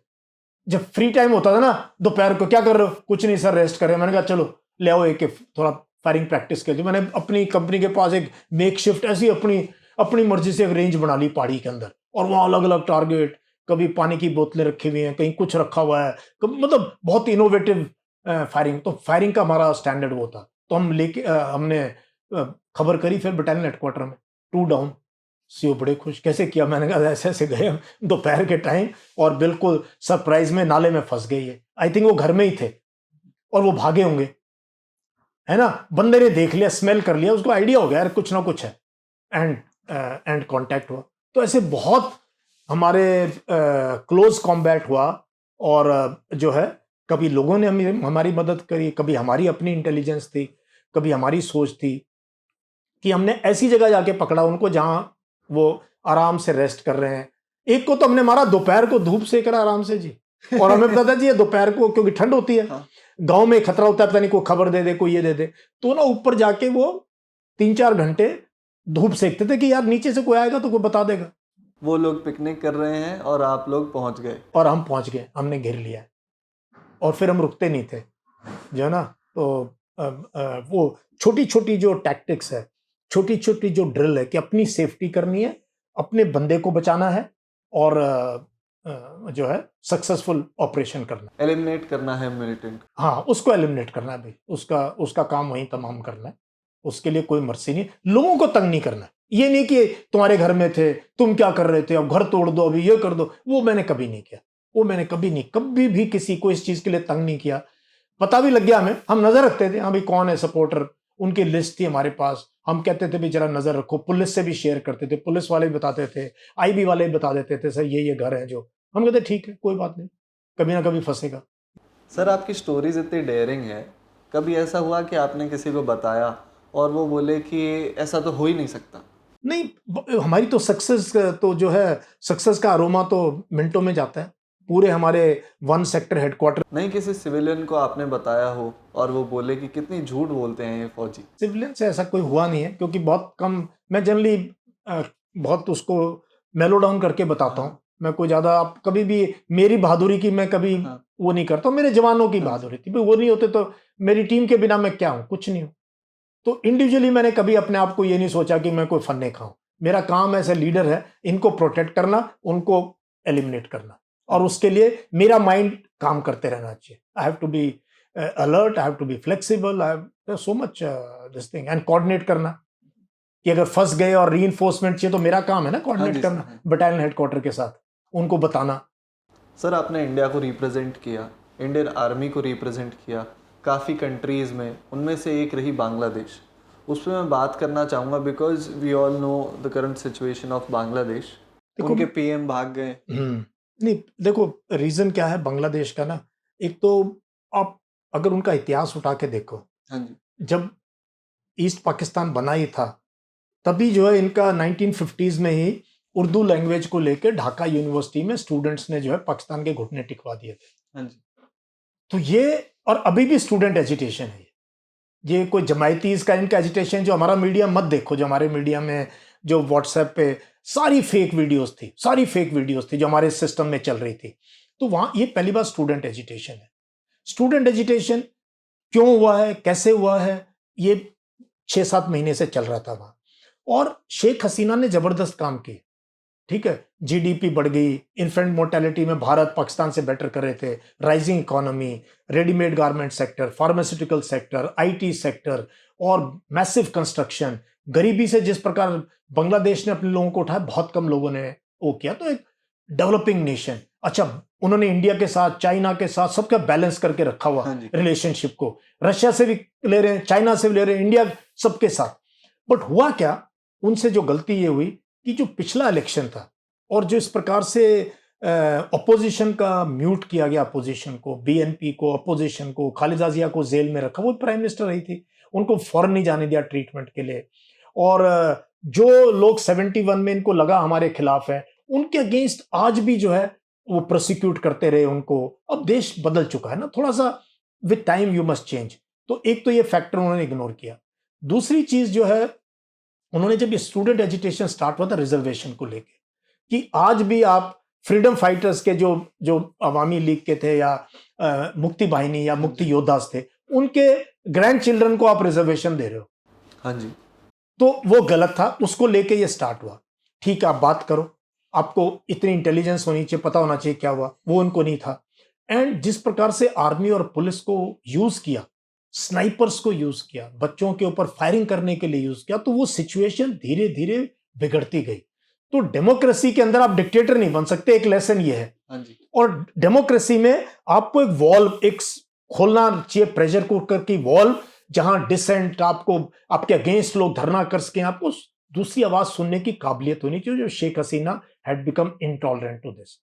जब फ्री टाइम होता था ना दोपहर को, क्या कर रहे हो, कुछ नहीं सर, रेस्ट कर रहे हैं। मैंने कहा चलो ले आओ AK, थोड़ा फायरिंग प्रैक्टिस कर ली। मैंने अपनी कंपनी के पास एक मेक शिफ्ट ऐसी अपनी मर्जी से एक रेंज बना ली पहाड़ी के अंदर, और वहां अलग अलग टारगेट, कभी पानी की बोतलें रखी हुई हैं, कहीं कुछ रखा हुआ है, मतलब बहुत इनोवेटिव फायरिंग। तो फायरिंग का हमारा स्टैंडर्ड वो था। तो हम लेके हमने खबर करी फिर बटालियन हेडक्वार्टर में, 2 डाउन। सीओ बड़े खुश, कैसे किया? मैंने कहा ऐसे ऐसे गए हम दोपहर के टाइम, और बिल्कुल सरप्राइज में नाले में फंस गई है। आई थिंक वो घर में ही थे और वो भागे होंगे, है ना। बंदे ने देख लिया, स्मेल कर लिया, उसको आइडिया हो गया यार कुछ ना कुछ है, एंड कांटेक्ट हुआ। तो ऐसे बहुत हमारे क्लोज कॉम्बैट हुआ, और जो है कभी लोगों ने हमारी मदद करी, कभी हमारी अपनी इंटेलिजेंस थी, कभी हमारी सोच थी कि हमने ऐसी जगह जाके पकड़ा उनको जहां वो आराम से रेस्ट कर रहे हैं। एक को तो हमने मारा दोपहर को, धूप सेक रहा आराम से जी, और हमें पता था जी ये दोपहर को, क्योंकि ठंड होती है, हाँ। गांव में खतरा होता है, पता नहीं कोई खबर दे दे, कोई ये दे दे, तो ना ऊपर जाके वो 3-4 घंटे धूप सेकते थे कि यार नीचे से कोई आएगा तो कोई बता देगा। वो लोग पिकनिक कर रहे हैं और आप लोग पहुंच गए। और हम पहुंच गए, हमने घेर लिया और फिर हम रुकते नहीं थे, जो है ना। तो वो छोटी छोटी जो टैक्टिक्स है, छोटी छोटी जो ड्रिल है कि अपनी सेफ्टी करनी है, अपने बंदे को बचाना है, और जो है सक्सेसफुल ऑपरेशन करना है। एलिमिनेट करना है मिलिटेंट। हाँ, उसको एलिमिनेट करना है भाई, उसका उसका काम वहीं तमाम करना है। उसके लिए कोई मर्सी नहीं, लोगों को तंग नहीं करना है। ये नहीं कि तुम्हारे घर में थे, तुम क्या कर रहे थे, अब घर तोड़ दो, अभी ये कर दो, वो मैंने कभी नहीं किया। वो मैंने कभी भी किसी को इस चीज के लिए तंग नहीं किया। पता भी लग गया हमें, हम नजर रखते थे, हाँ भाई कौन है सपोर्टर, उनकी लिस्ट थी हमारे पास, हम कहते थे भी जरा नजर रखो, पुलिस से भी शेयर करते थे, पुलिस वाले भी बताते थे, आईबी वाले भी बता देते थे, सर ये घर है, जो हम कहते ठीक है कोई बात नहीं, कभी ना कभी फंसेगा। सर आपकी स्टोरीज इतनी डेयरिंग है, कभी ऐसा हुआ कि आपने किसी को बताया और वो बोले कि ऐसा तो हो ही नहीं सकता? नहीं, हमारी तो सक्सेस, तो जो है सक्सेस का अरोमा तो मिनटों में जाता है पूरे हमारे 1 सेक्टर हेडक्वार्टर। नहीं, किसी सिविलियन को आपने बताया हो और वो बोले कि कितनी झूठ बोलते हैं ये फौजी? सिविलियन से ऐसा कोई हुआ नहीं है, क्योंकि बहुत कम, मैं जनरली बहुत उसको मेलो डाउन करके बताता हूँ। मैं कोई ज्यादा, आप कभी भी मेरी बहादुरी की मैं कभी वो नहीं करता, मेरे जवानों की बहादुरी थी, वो नहीं होते तो मेरी टीम के बिना मैं क्या हूँ, कुछ नहीं हूँ। तो इंडिविजुअली मैंने कभी अपने आप को ये नहीं सोचा कि मैं कोई फन्ने खाऊं। मेरा काम एज ए लीडर है इनको प्रोटेक्ट करना, उनको एलिमिनेट करना, और उसके लिए मेरा माइंड काम करते रहना चाहिए। I have to be alert, I have to be flexible, I have so much this thing, and coordinate करना कि अगर फंस गए और रीइंफोर्समेंट चाहिए तो मेरा काम है ना कोऑर्डिनेट करना बटालियन हेडक्वार्टर के साथ, उनको बताना। सर आपने इंडिया को रिप्रेजेंट किया, इंडियन आर्मी को रिप्रेजेंट किया काफ़ी कंट्रीज़ में, उनमें से एक रही बांग्लादेश। उस पर मैं बात करना चाहूँगा because we all know the current situation of Bangladesh. उनके पीएम भाग गए। नहीं, देखो रीजन क्या है बांग्लादेश का ना, एक तो आप अगर उनका इतिहास उठा के देखो, हाँ जी, जब ईस्ट पाकिस्तान बना ही था तभी जो है इनका 1950s में ही उर्दू लैंग्वेज को लेकर ढाका यूनिवर्सिटी में स्टूडेंट्स ने जो है पाकिस्तान के घुटने टिकवा दिए थे। हाँ जी। तो ये, और अभी भी स्टूडेंट एजिटेशन है ये कोई जमायतीज का इनका एजिटेशन, जो हमारा मीडिया मत देखो, जो हमारे मीडिया में जो व्हाट्सएप पे सारी फेक वीडियोस थी जो हमारे सिस्टम में चल रही थी। तो वहां ये पहली बार स्टूडेंट एजिटेशन है। स्टूडेंट एजिटेशन क्यों हुआ है, कैसे हुआ है, ये 6-7 महीने से चल रहा था वहां, और शेख हसीना ने जबरदस्त काम किया। ठीक है, जीडीपी बढ़ गई, इन्फेंट मोर्टेलिटी में भारत पाकिस्तान से बेटर कर रहे थे, rising economy, readymade garment sector, pharmaceutical sector, IT sector, और मैसिव कंस्ट्रक्शन। गरीबी से जिस प्रकार बांग्लादेश ने अपने लोगों को उठाया, बहुत कम लोगों ने वो किया, तो एक डेवलपिंग नेशन। अच्छा, उन्होंने इंडिया के साथ, चाइना के साथ सबका बैलेंस करके रखा हुआ रिलेशनशिप को, रशिया से भी ले रहे हैं, चाइना से भी ले रहे हैं, इंडिया सबके साथ। बट हुआ क्या, उनसे जो गलती ये हुई कि जो पिछला इलेक्शन था और जो इस प्रकार से अपोजिशन का म्यूट किया गया, अपोजिशन को, बीएनपी को, अपोजिशन को, खालिदा जिया को जेल में रखा, वो प्राइम मिनिस्टर रही थी, उनको फॉरेन नहीं जाने दिया ट्रीटमेंट के लिए। और जो लोग 71 में इनको लगा हमारे खिलाफ है, उनके अगेंस्ट आज भी जो है वो प्रोसिक्यूट करते रहे उनको। अब देश बदल चुका है ना थोड़ा सा, with time you must change. तो एक तो ये फैक्टर उन्होंने इग्नोर किया। दूसरी चीज जो है, उन्होंने जब ये स्टूडेंट एजुटेशन स्टार्ट हुआ था रिजर्वेशन को लेके, कि आज भी आप फ्रीडम फाइटर्स के जो जो अवामी लीग के थे या मुक्ति बाहिनी या मुक्ति योद्धास थे, उनके ग्रैंड चिल्ड्रन को आप रिजर्वेशन दे रहे हो। हाँ जी। तो वो गलत था, उसको लेके ये स्टार्ट हुआ। ठीक है, आप बात करो, आपको इतनी इंटेलिजेंस होनी चाहिए, पता होना चाहिए क्या हुआ, वो उनको नहीं था। एंड जिस प्रकार से आर्मी और पुलिस को यूज किया, स्नाइपर्स को यूज किया, बच्चों के ऊपर फायरिंग करने के लिए यूज किया, तो वो सिचुएशन धीरे धीरे बिगड़ती गई। तो डेमोक्रेसी के अंदर आप डिक्टेटर नहीं बन सकते, एक लेसन ये है। हाँ जी। और डेमोक्रेसी में आपको एक वॉल्व, एक खोलना चाहिए प्रेशर कुकर की वॉल्व, जहां डिसेंट, आपको आपके अगेंस्ट लोग धरना कर सकें, आपको दूसरी आवाज सुनने की काबिलियत होनी चाहिए, जो Sheikh Hasina had become intolerant to this.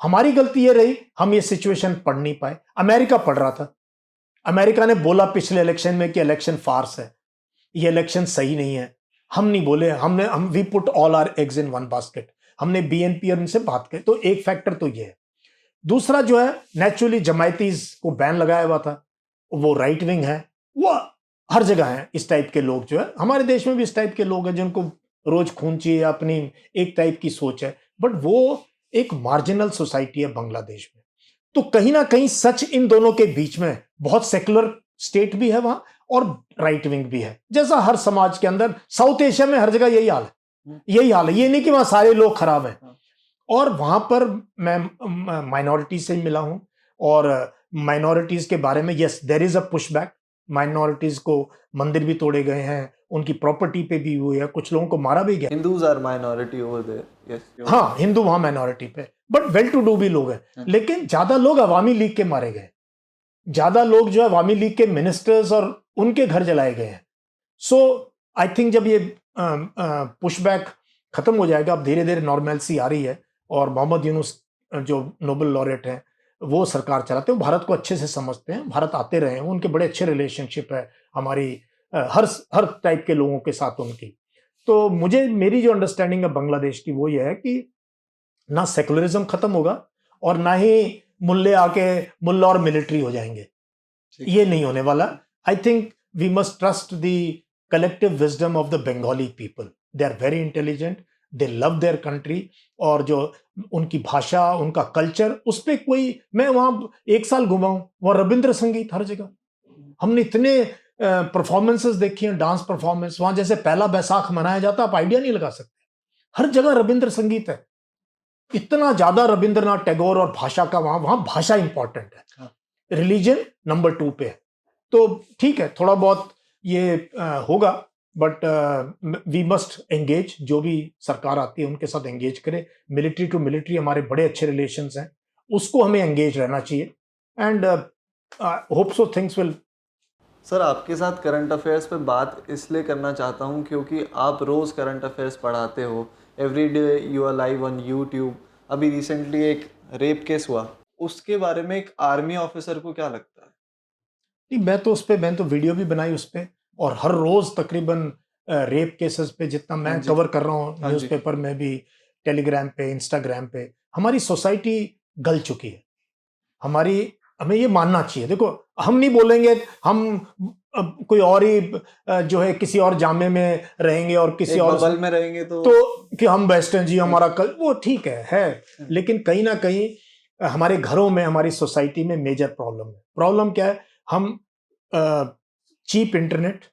हमारी गलती ये रही, हम ये सिचुएशन पढ़ नहीं पाए। अमेरिका पढ़ रहा था, अमेरिका ने बोला पिछले इलेक्शन में कि इलेक्शन फार्स है, ये इलेक्शन सही नहीं है। हम नहीं बोले, हम we put all our eggs in one basket. हमने बीएनपी और इनसे बात की, तो एक फैक्टर तो ये है। दूसरा जो है, नेचुरली जमायतीज को बैन लगाया हुआ था, वो राइट विंग है, वो हर जगह है। इस टाइप के लोग जो है, हमारे देश में भी इस टाइप के लोग हैं जिनको रोज खून चाहिए, अपनी एक टाइप की सोच है, बट वो एक मार्जिनल सोसाइटी है बांग्लादेश में। तो कहीं ना कहीं सच इन दोनों के बीच में, बहुत सेकुलर स्टेट भी है वहां और राइट विंग भी है, जैसा हर समाज के अंदर। साउथ एशिया में हर जगह यही हाल है, यही हाल है। ये नहीं कि वहां सारे लोग खराब हैं। और वहां पर मैं माइनॉरिटी से मिला हूं, और माइनॉरिटीज के बारे में yes there is a pushback. Minorities को मंदिर भी तोड़े गए हैं, उनकी प्रॉपर्टी पे भी हुई है, कुछ लोगों को मारा भी गया। Hindus are minority over there, yes. हाँ, हिंदू वहां माइनॉरिटी पे, बट वेल टू डू भी लोग हैं। लेकिन ज्यादा लोग अवामी लीग के मारे गए, ज्यादा लोग जो है अवामी लीग के मिनिस्टर्स और उनके घर जलाए गए हैं। सो आई थिंक जब ये पुशबैक खत्म हो जाएगा, अब धीरे धीरे नॉर्मेलसी आ रही है, और मोहम्मद यूनुस जो नोबेल लॉरेट हैं, वो सरकार चलाते हैं, भारत को अच्छे से समझते हैं, भारत आते रहे हैं, उनके बड़े अच्छे रिलेशनशिप है हमारी हर टाइप के लोगों के साथ उनकी। तो मेरी जो अंडरस्टैंडिंग है बांग्लादेश की, वो ये है कि ना सेकुलरिज्म खत्म होगा, और ना ही मुल्ला और मिलिट्री हो जाएंगे। ये नहीं होने वाला। I think we must trust the collective wisdom of the Bengali people. They are very intelligent, they love their country, और जो उनकी भाषा, उनका कल्चर, उस पर कोई, मैं वहां 1 साल घुमा हूं, वहां रविंद्र संगीत हर जगह। हमने इतने परफॉर्मेंसेस देखी हैं, डांस परफॉर्मेंस वहां, जैसे पहला बैसाख मनाया जाता, आप आइडिया नहीं लगा सकते। हर जगह रविंद्र संगीत है, इतना ज्यादा रविंद्रनाथ टैगोर, और भाषा का वहां भाषा इंपॉर्टेंट है, रिलीजन नंबर 2 पे है। तो ठीक है, थोड़ा बहुत ये होगा, बट वी मस्ट एंगेज। जो भी सरकार आती है उनके साथ एंगेज करें, मिलिट्री टू मिलिट्री हमारे बड़े अच्छे रिलेशंस हैं, उसको हमें एंगेज रहना चाहिए, and hope so things will. Sir, आपके साथ करंट अफेयर्स पे बात इसलिए करना चाहता हूँ क्योंकि आप रोज़ करंट अफेयर्स पढ़ाते हो, every day you are live on YouTube. अभी रिसेंटली एक रेप केस हुआ, उसके बारे में एक आर्मी ऑफिसर को क्या लगता है? नहीं, मैंने तो वीडियो भी बनाई उस पर, और हर रोज तकरीबन रेप केसेस पे जितना मैं कवर कर रहा हूँ, न्यूज़पेपर में भी, टेलीग्राम पे, इंस्टाग्राम पे, हमारी सोसाइटी गल चुकी है। हमें ये मानना चाहिए। देखो, हम नहीं बोलेंगे, हम कोई और ही जो है किसी और जामे में रहेंगे और किसी और बबल में रहेंगे, तो कि हम वेस्टर्न जी हमारा कल, वो ठीक है। लेकिन कहीं ना कहीं हमारे घरों में, हमारी सोसाइटी में मेजर प्रॉब्लम है। प्रॉब्लम क्या है? हम cheap internet,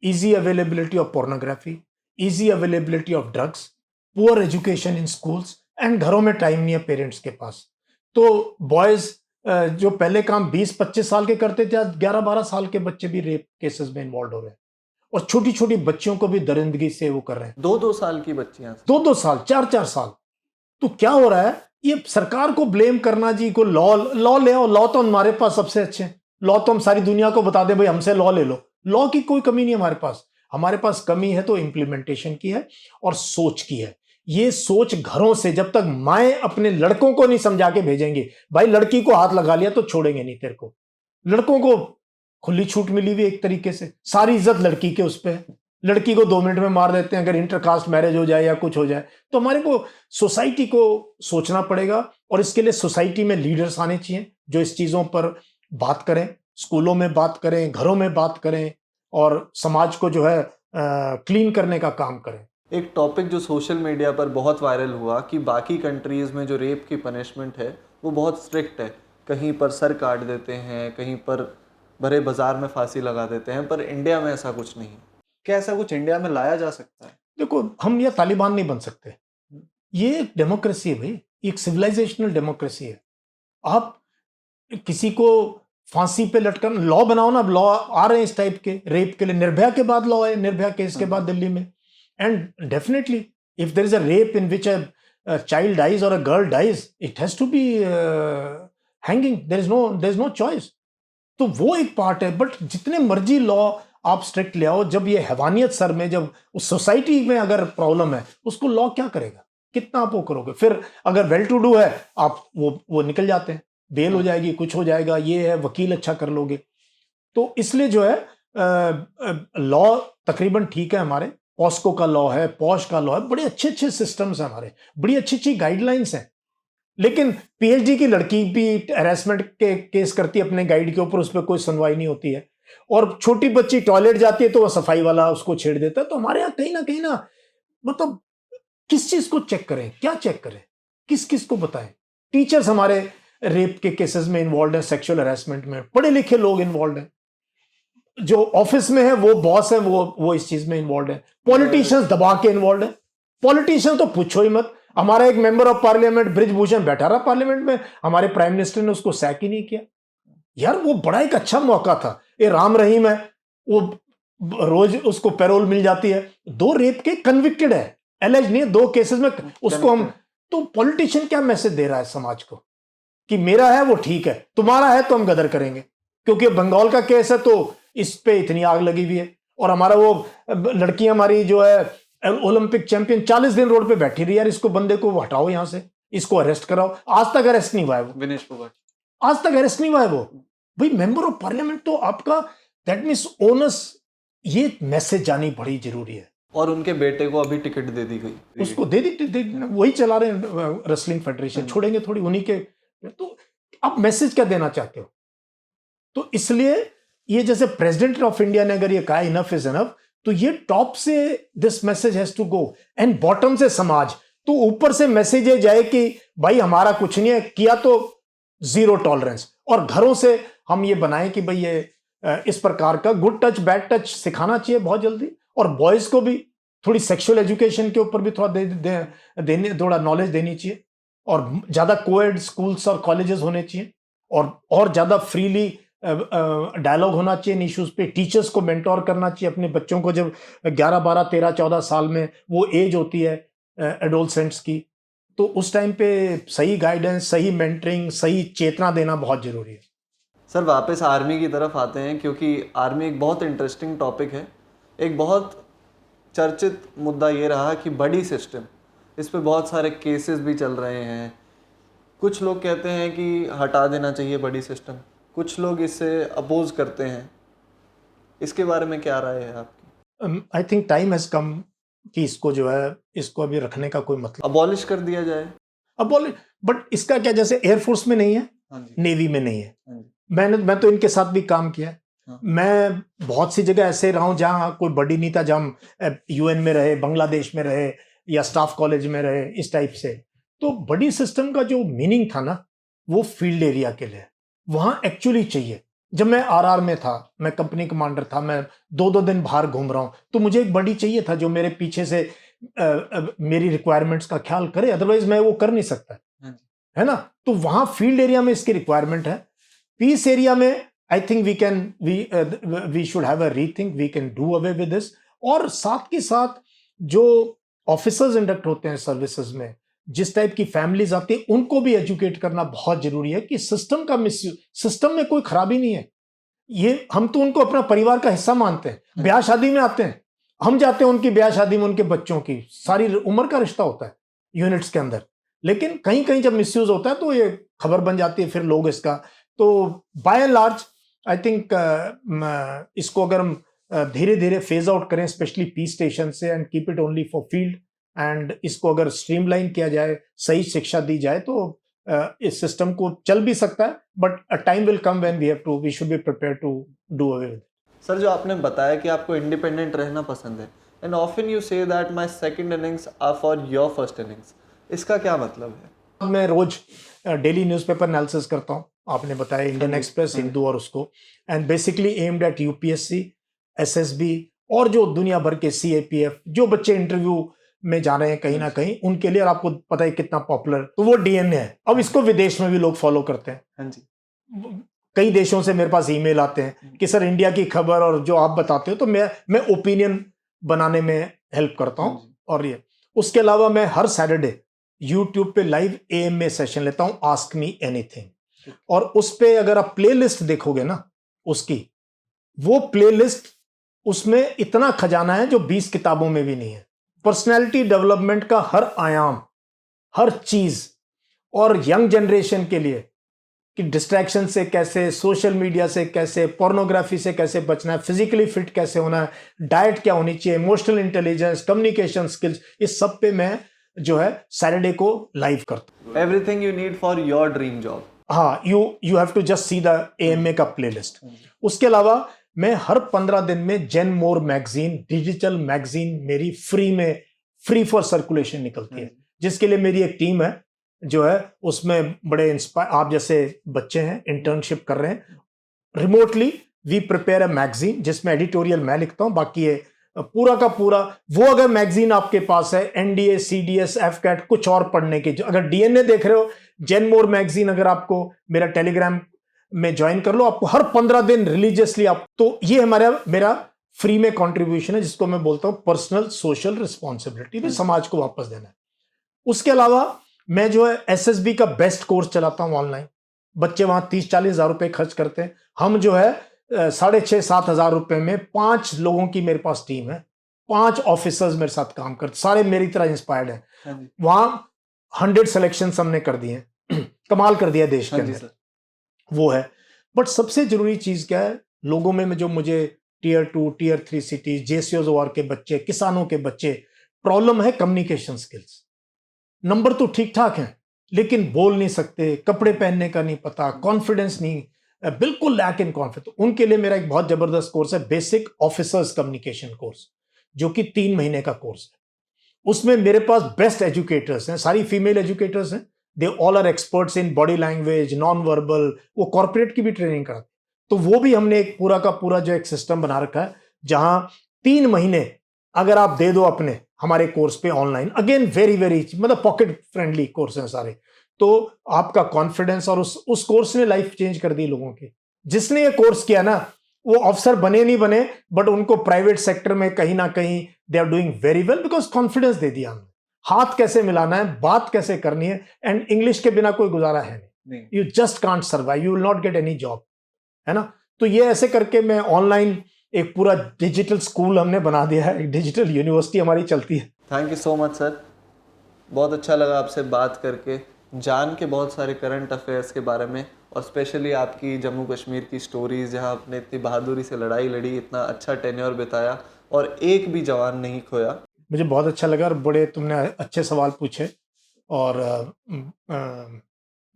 easy availability of pornography, easy availability of drugs, poor education in schools, and घरों में टाइम नहीं है पेरेंट्स के पास। तो बॉयज जो पहले काम 20-25 साल के करते थे, आज 11-12 साल के बच्चे भी रेप केसेस में इन्वॉल्व हो रहे हैं, और छोटी छोटी बच्चियों को भी दरिंदगी से वो कर रहे हैं। 2-2 साल की बच्चियां, 2-2 साल, 4-4 साल। तो क्या हो रहा है? ये सरकार को ब्लेम करना जी, को लॉ ले आओ। लॉ तो हमारे पास सबसे अच्छे हैं, लॉ तो हम सारी दुनिया को बता दें भाई हमसे लॉ ले लो। लॉ की कोई कमी नहीं है हमारे पास कमी है तो इम्प्लीमेंटेशन की है और सोच की है। ये सोच घरों से, जब तक माएं अपने लड़कों को नहीं समझा के भेजेंगे, भाई लड़की को हाथ लगा लिया तो छोड़ेंगे नहीं तेरे को। लड़कों को खुली छूट मिली हुई एक तरीके से, सारी इज्जत लड़की के उस पर है। लड़की को 2 मिनट में मार देते हैं अगर इंटरकास्ट मैरिज हो जाए या कुछ हो जाए। तो हमारे को सोसाइटी को सोचना पड़ेगा, और इसके लिए सोसाइटी में लीडर्स आने चाहिए जो इस चीजों पर बात करें, स्कूलों में बात करें, घरों में बात करें, और समाज को जो है क्लीन करने का काम करें। एक टॉपिक जो सोशल मीडिया पर बहुत वायरल हुआ कि बाकी कंट्रीज़ में जो रेप की पनिशमेंट है वो बहुत स्ट्रिक्ट है, कहीं पर सर काट देते हैं, कहीं पर भरे बाजार में फांसी लगा देते हैं, पर इंडिया में ऐसा कुछ नहीं है। क्या ऐसा कुछ इंडिया में लाया जा सकता है? देखो, हम ये तालिबान नहीं बन सकते, ये एक डेमोक्रेसी है भाई, एक सिविलाइजेशनल डेमोक्रेसी है। आप किसी को फांसी पे लटकन लॉ बनाओ ना, लॉ आ रहे हैं इस टाइप के रेप के लिए। निर्भया के बाद लॉ है, निर्भया केस के बाद दिल्ली में, and definitely if there is a rape in which a child dies और a girl dies, it has to be hanging, there is no choice. तो वो एक पार्ट है, बट जितने मर्जी लॉ आप स्ट्रिक्ट ले आओ, जब ये हैवानियत सर में, जब उस सोसाइटी में अगर प्रॉब्लम है, उसको लॉ क्या करेगा? कितना आप वो करोगे? फिर अगर वेल टू डू है, आप वो निकल जाते हैं, बेल हो जाएगी, कुछ हो जाएगा, ये है, वकील अच्छा कर लोगे। तो इसलिए जो है लॉ तकरीबन ठीक है हमारे, पॉस्को का लॉ है, पॉश का लॉ है, बड़े अच्छे अच्छे सिस्टम्स हैं हमारे, बड़ी अच्छी अच्छी गाइडलाइंस हैं। लेकिन पीएचडी की लड़की भी हैरेसमेंट के केस करती है अपने गाइड के ऊपर, उस पर कोई सुनवाई नहीं होती है। और छोटी बच्ची टॉयलेट जाती है तो वह सफाई वाला उसको छेड़ देता है। तो हमारे यहाँ कहीं ना मतलब किस चीज को चेक करें, क्या चेक करें, किस किस को बताएं? टीचर्स हमारे रेप के केसेस में इन्वॉल्व है, सेक्सुअल हैरेसमेंट में, पढ़े लिखे लोग इन्वॉल्व हैं। जो ऑफिस में है वो बॉस है, वो इस चीज में इन्वॉल्व है। पॉलिटिशियंस दबा के इन्वॉल्व है। पॉलिटिशियन तो पूछो ही मत। हमारा एक मेंबर ऑफ पार्लियामेंट ब्रिजभूषण बैठा रहा पार्लियामेंट में, हमारे प्राइम मिनिस्टर ने उसको सैक ही नहीं किया। यार वो बड़ा एक अच्छा मौका था। ये राम रहीम है, वो रोज उसको पैरोल मिल जाती है। 2 रेप के कन्विक्टेड है, एलिज नहीं है, 2 केसेस में उसको हम। तो पॉलिटिशियन क्या मैसेज दे रहा है समाज को कि मेरा है वो ठीक है, तुम्हारा है तो हम गदर करेंगे? क्योंकि बंगाल का केस है तो इस पे इतनी आग लगी हुई है। और हमारा वो लड़की हमारी जो है ओलंपिक चैंपियन 40 दिन रोड पे बैठी रही। यार इसको बंदे को हटाओ यहां से, इसको अरेस्ट कराओ। आज तक अरेस्ट नहीं हुआ है वो, विनेश फोगाट, आज तक अरेस्ट नहीं हुआ है वो। भाई मेंबर ऑफ पार्लियामेंट तो आपका, दैट मीन्स ओनर्स, ये मैसेज जानी बड़ी जरूरी है। और उनके बेटे को अभी टिकट दे दी गई, उसको दे दी, वही चला रहे हैं रेसलिंग फेडरेशन, छोड़ेंगे थोड़ी उन्हीं के। तो आप मैसेज क्या देना चाहते हो? तो इसलिए ये जैसे प्रेसिडेंट ऑफ इंडिया ने अगर ये कहा इनफ इज इनफ, तो ये टॉप से this message has to go, and bottom से समाज, तो ऊपर से मैसेज ये जाए कि भाई हमारा कुछ नहीं है, किया तो जीरो टॉलरेंस। और घरों से हम ये बनाएं कि भाई ये इस प्रकार का गुड टच बैड टच सिखाना चाहिए बहुत जल्दी। और बॉयज को भी थोड़ी सेक्सुअल एजुकेशन के ऊपर भी थोड़ा थोड़ा नॉलेज देनी चाहिए। और ज्यादा कोएड स्कूल्स और कॉलेजेस होने चाहिए। और ज्यादा फ्रीली डायलॉग होना चाहिए इन इश्यूज पे। टीचर्स को मेंटोर करना चाहिए अपने बच्चों को। जब 11 12 13 14 साल में वो एज होती है एडोलसेंट्स की, तो उस टाइम पे सही गाइडेंस, सही मेंटरिंग, सही चेतना देना बहुत जरूरी है। सर वापस आर्मी की तरफ आते हैं, क्योंकि आर्मी एक बहुत इंटरेस्टिंग टॉपिक है। एक बहुत चर्चित मुद्दा ये रहा कि बड़ी सिस्टम, इस पे बहुत सारे केसेस भी चल रहे हैं। कुछ लोग कहते हैं कि हटा देना चाहिए बड़ी सिस्टम, कुछ लोग इससे अपोज करते हैं। इसके बारे में क्या राय है आपकी? I think time has come कि इसको जो है, इसको अभी रखने का कोई मतलब, अबॉलिश कर दिया जाए। अब बोले, बट इसका क्या, जैसे एयरफोर्स में नहीं है, हाँ जी, नेवी में नहीं है। हाँ जी, मैं तो इनके साथ भी काम किया है। हाँ। मैं बहुत सी जगह ऐसे रहा हूं जहां कोई बड़ी नहीं था, जहां यूएन में रहे, बांग्लादेश में रहे, या स्टाफ कॉलेज में रहे, इस टाइप से। तो बड़ी सिस्टम का जो मीनिंग था ना, वो फील्ड एरिया के लिए वहां एक्चुअली चाहिए। जब मैं आरआर में था, मैं कंपनी कमांडर था, मैं 2-2 दिन बाहर घूम रहा हूं, तो मुझे एक बड़ी चाहिए था जो मेरे पीछे से मेरी रिक्वायरमेंट्स का ख्याल करे, अदरवाइज मैं वो कर नहीं सकता, हाँ जी। है ना। तो वहां फील्ड एरिया में इसकी रिक्वायरमेंट है। पीस एरिया में I think we should have a rethink, we can do away with this. और साथ के साथ जो ऑफिसर्स इंडक्ट होते हैं सर्विसेज में, जिस टाइप की फैमिलीज आती है, उनको भी एजुकेट करना बहुत जरूरी है कि सिस्टम का मिसयूज, सिस्टम में कोई खराबी नहीं है। ये हम तो उनको अपना परिवार का हिस्सा मानते हैं। ब्याह शादी में आते हैं, हम जाते हैं उनकी ब्याह शादी में, उनके बच्चों की सारी उम्र का रिश्ता होता है यूनिट्स के अंदर। लेकिन कहीं कहीं जब मिसयूज होता है तो ये खबर बन जाती है फिर लोग इसका। तो by and large I think इसको अगर हम धीरे धीरे फेज आउट करें, स्पेशली पीस स्टेशन से, and keep it only for field, and इसको अगर स्ट्रीमलाइन किया जाए, सही शिक्षा दी जाए, तो इस सिस्टम को चल भी सकता है। But a time will come when we should be prepare to do away with. Sir जो आपने बताया कि आपको इंडिपेंडेंट रहना पसंद है, and often you say that my second innings are for your first innings, इसका क्या मतलब है? मैं रोज डेली न्यूज़पेपर एनालिसिस करता हूँ, आपने बताया इंडियन एक्सप्रेस, हिंदू और उसको, and basically aimed at UPSC, SSB, और जो दुनिया भर के सीएपीएफ, जो बच्चे इंटरव्यू में जा रहे हैं कहीं ना कहीं, उनके लिए। और आपको पता है कितना पॉपुलर, तो वो डीएनए है। अब इसको विदेश में भी लोग फॉलो करते हैं। हाँ जी। कई देशों से मेरे पास ईमेल आते हैं कि सर इंडिया की खबर और जो आप बताते हो, तो मैं ओपिनियन बनाने में हेल्प करता हूं। और ये उसके अलावा मैं हर सैटरडे यूट्यूब पे लाइव एएमए सेशन लेता हूं, आस्क मी एनीथिंग। और उस पे अगर आप प्लेलिस्ट देखोगे ना उसकी, वो प्लेलिस्ट, उसमें इतना खजाना है जो 20 किताबों में भी नहीं है। पर्सनैलिटी डेवलपमेंट का हर आयाम हर चीज। और यंग जनरेशन के लिए कि डिस्ट्रैक्शन से कैसे, सोशल मीडिया से कैसे, पोर्नोग्राफी से कैसे बचना है, फिजिकली फिट कैसे होना है, डाइट क्या होनी चाहिए, इमोशनल इंटेलिजेंस, कम्युनिकेशन स्किल्स, इस सब पे मैं जो है सैटरडे को लाइव करता हूँ। Everything you need for your dream job. हाँ, you have to just see the AMA का प्लेलिस्ट। उसके अलावा मैं हर 15 दिन में जेन मोर मैगजीन, डिजिटल मैगजीन मेरी फ्री फॉर सर्कुलेशन निकलती है, जिसके लिए मेरी एक टीम है जो है, उसमें बड़े इंस्पायर, आप जैसे बच्चे हैं, इंटर्नशिप कर रहे हैं remotely. We prepare a magazine जिसमें एडिटोरियल मैं लिखता हूं, बाकी ये पूरा का पूरा। वो अगर मैगजीन आपके पास है, NDA, CDS, FCAT, कुछ और पढ़ने की, अगर DNA देख रहे हो, जेन मोर मैगजीन अगर आपको मेरा टेलीग्राम में ज्वाइन कर लो, आपको हर 15 दिन रिलीजियसली आप, तो ये मेरा फ्री में कंट्रीब्यूशन है, जिसको मैं बोलता हूं पर्सनल सोशल रिस्पॉन्सिबिलिटी, भी समाज को वापस देना है। उसके अलावा मैं जो है SSB का बेस्ट कोर्स चलाता हूं ऑनलाइन। बच्चे वहां 30-40 हजार रुपए खर्च करते हैं, हम जो है 6,500-7 हजार रुपए में 5 लोगों की मेरे पास टीम है, 5 ऑफिसर्स मेरे साथ काम करते, सारे मेरी तरह इंस्पायर्ड हैं। वहां 100 सिलेक्शन हमने कर दिए हैं, कमाल कर दिया देश के अंदर, वो है। बट सबसे जरूरी चीज क्या है, लोगों में जो मुझे Tier 2, Tier 3 सिटीज, JCOs के बच्चे, किसानों के बच्चे, प्रॉब्लम है कम्युनिकेशन स्किल्स। नंबर तो ठीक ठाक हैं, लेकिन बोल नहीं सकते, कपड़े पहनने का नहीं पता, कॉन्फिडेंस नहीं, बिल्कुल लैक इन कॉन्फिडेंस। उनके लिए मेरा एक बहुत जबरदस्त कोर्स है, बेसिक ऑफिसर्स कम्युनिकेशन कोर्स, जो कि 3 महीने का कोर्स है। उसमें मेरे पास बेस्ट एजुकेटर्स हैं, सारी फीमेल एजुकेटर्स हैं, they all are experts in body language, non verbal, वो कॉर्पोरेट की भी ट्रेनिंग कराते। तो वो भी हमने एक पूरा का पूरा जो एक सिस्टम बना रखा है, जहां 3 महीने अगर आप दे दो अपने हमारे कोर्स पे ऑनलाइन, अगेन वेरी वेरी मतलब पॉकेट फ्रेंडली कोर्स हैं सारे, तो आपका कॉन्फिडेंस, और उस कोर्स ने लाइफ चेंज कर दी लोगों की। जिसने ये कोर्स किया ना, वो अफसर बने नहीं बने, बट उनको प्राइवेट सेक्टर में कहीं ना कहीं they are doing very well, because confidence दे दिया हमने। हाथ कैसे मिलाना है, बात कैसे करनी है, एंड इंग्लिश के बिना कोई गुजारा है नहीं, you just can't survive, you will not get any job, है ना। तो ये ऐसे करके मैं ऑनलाइन एक पूरा डिजिटल स्कूल हमने बना दिया है, एक डिजिटल यूनिवर्सिटी हमारी चलती है। Thank you so much sir, बहुत अच्छा लगा आपसे बात करके, जान के बहुत सारे करंट अफेयर्स के बारे में, और स्पेशली आपकी जम्मू कश्मीर की स्टोरीज, जहां आपने इतनी बहादुरी से लड़ाई लड़ी, इतना अच्छा टेन्योर बिताया और एक भी जवान नहीं खोया। मुझे बहुत अच्छा लगा, और बड़े तुमने अच्छे सवाल पूछे, और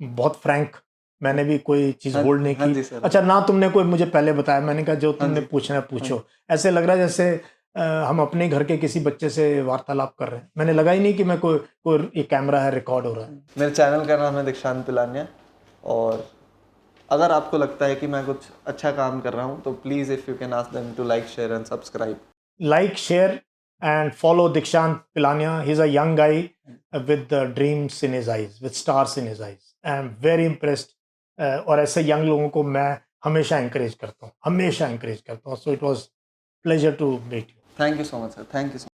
बहुत फ्रैंक, मैंने भी कोई चीज होल्ड नहीं की। अच्छा, ना तुमने कोई मुझे पहले बताया, मैंने कहा जो तुमने पूछना है पूछो। ऐसे लग रहा है जैसे हम अपने घर के किसी बच्चे से वार्तालाप कर रहे हैं। मैंने लगा ही नहीं कि मैं कोई ये कैमरा है, रिकॉर्ड हो रहा है। मेरे चैनल का नाम है दीक्षांत पिलानिया, और अगर आपको लगता है कि मैं कुछ अच्छा काम कर रहा हूँ, तो please if you can ask them to like, share and subscribe. Like, share and follow Dikshant Pilania. He's a young guy with dreams in his eyes, with stars in his eyes. I am very impressed. और ऐसे यंग लोगों को मैं हमेशा encourage करता हूँ, हमेशा encourage करता हूँ. So it was pleasure to meet you. Thank you so much, sir. Thank you so much.